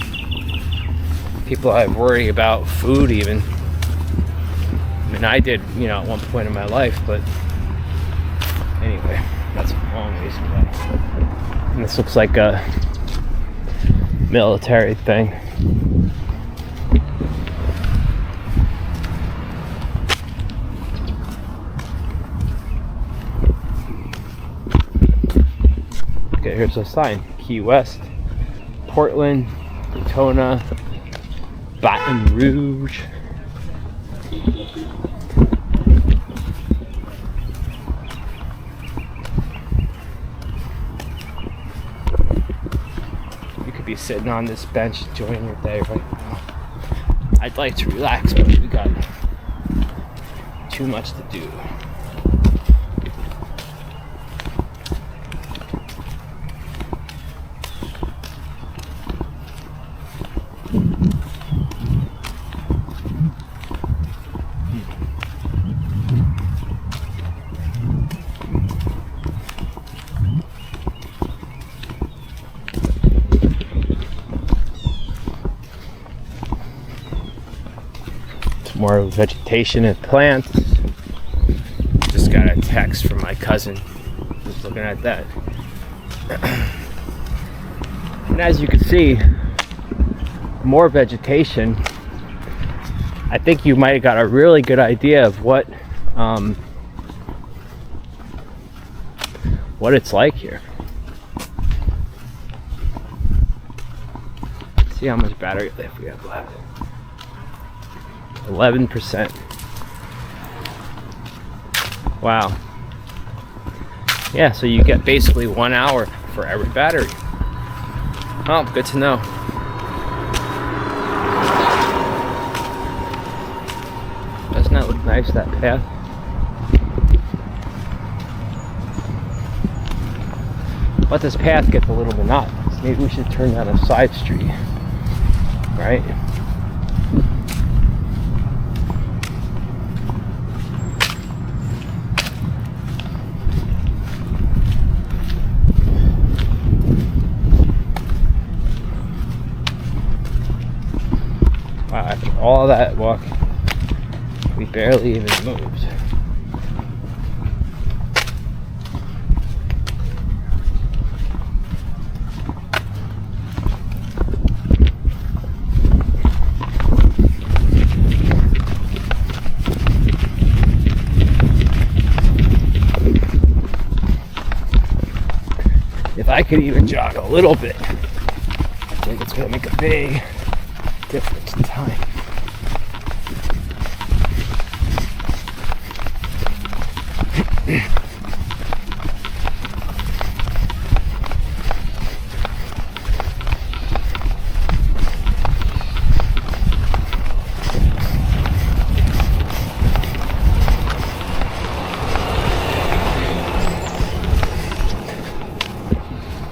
People have worry about food even. I mean, I did, you know, at one point in my life, but anyway, that's a long ways away. And this looks like a military thing. Okay, here's a sign. Key West, Portland, Daytona, Baton Rouge. be sitting on this bench enjoying your day right now. I'd like to relax, but we got too much to do. More vegetation and plants. Just got a text from my cousin. Just looking at that. And as you can see, more vegetation. I think you might have got a really good idea of what it's like here. See how much battery life we have left. 11%. Wow. Yeah, so you get basically 1 hour for every battery. Oh, good to know. Doesn't that look nice, that path? But this path gets a little monotonous. Maybe we should turn down a side street, right? After all that walking, we barely even moved. If I could even jog a little bit, I think it's gonna make a big difference in time.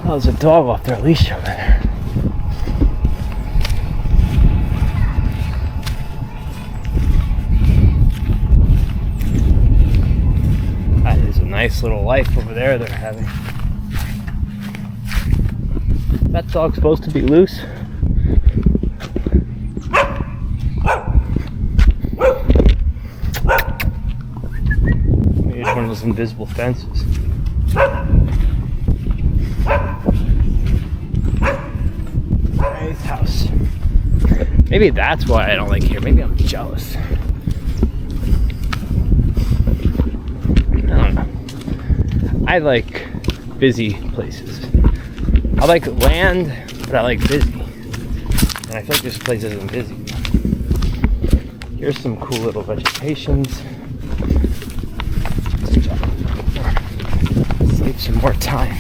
Oh, there's a dog off their leash over there. Nice little life over there they're having. That dog's supposed to be loose. Maybe it's one of those invisible fences. Nice house. Maybe that's why I don't like here. Maybe I'm jealous. I like busy places. I like land, but I like busy. And I feel like this place isn't busy. Here's some cool little vegetations. Save some more time.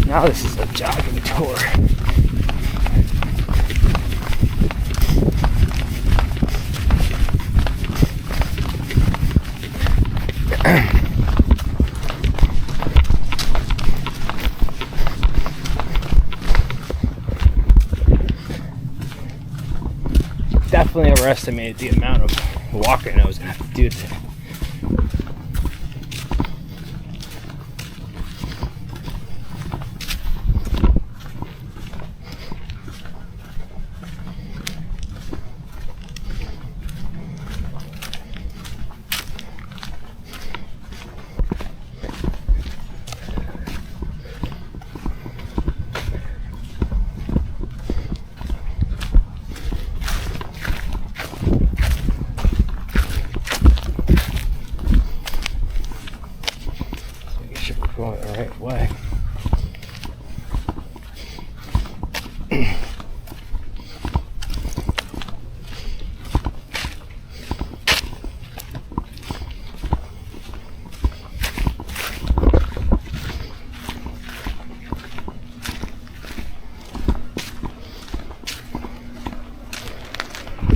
Now this is a jogging tour. Definitely overestimated the amount of walking I was going to have to do today.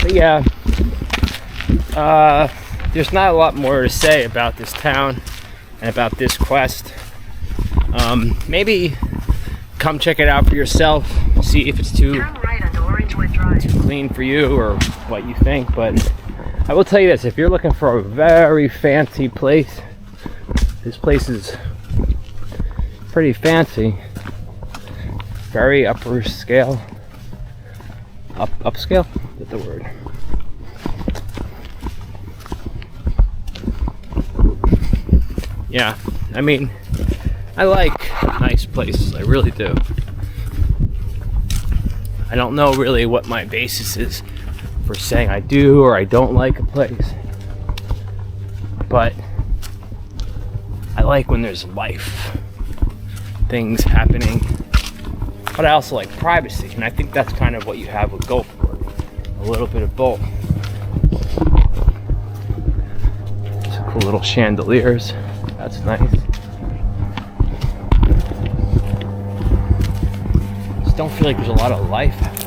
But yeah, there's not a lot more to say about this town and about this quest. Maybe come check it out for yourself, see if it's too Turn right onto Orangewood Drive. clean for you or what you think. But I will tell you this, if you're looking for a very fancy place, this place is pretty fancy, very upper scale, upscale, is that the word? Yeah, I mean, I like nice places, I really do. I don't know really what my basis is for saying I do or I don't like a place, but I like when there's life, things happening, but I also like privacy, and I think that's kind of what you have with Gulfport, a little bit of both. Some cool little chandeliers, that's nice. Just don't feel like there's a lot of life happening.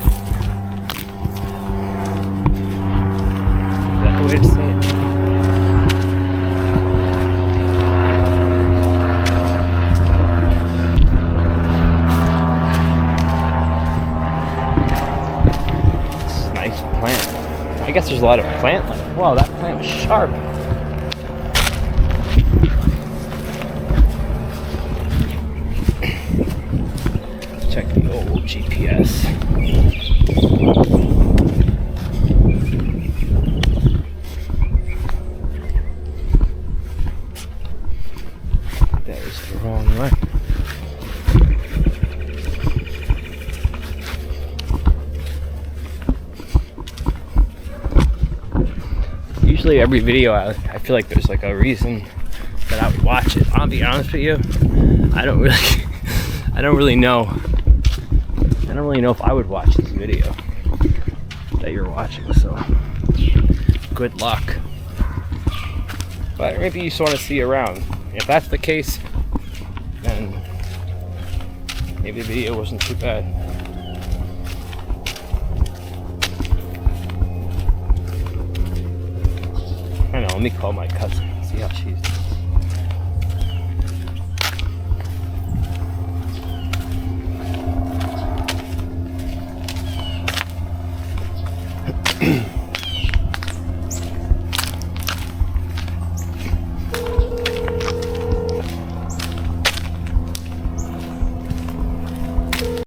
Is that the way to say it? I guess there's a lot of plant life. Wow, that plant was sharp. Check the old GPS. That is the wrong way. Usually every video I feel like there's like a reason that I would watch it. I'll be honest with you, I don't really know if I would watch this video that you're watching, so good luck. But maybe you just want to see around. If that's the case, then maybe the video wasn't too bad. I know, let me call my cousin, see how she's doing.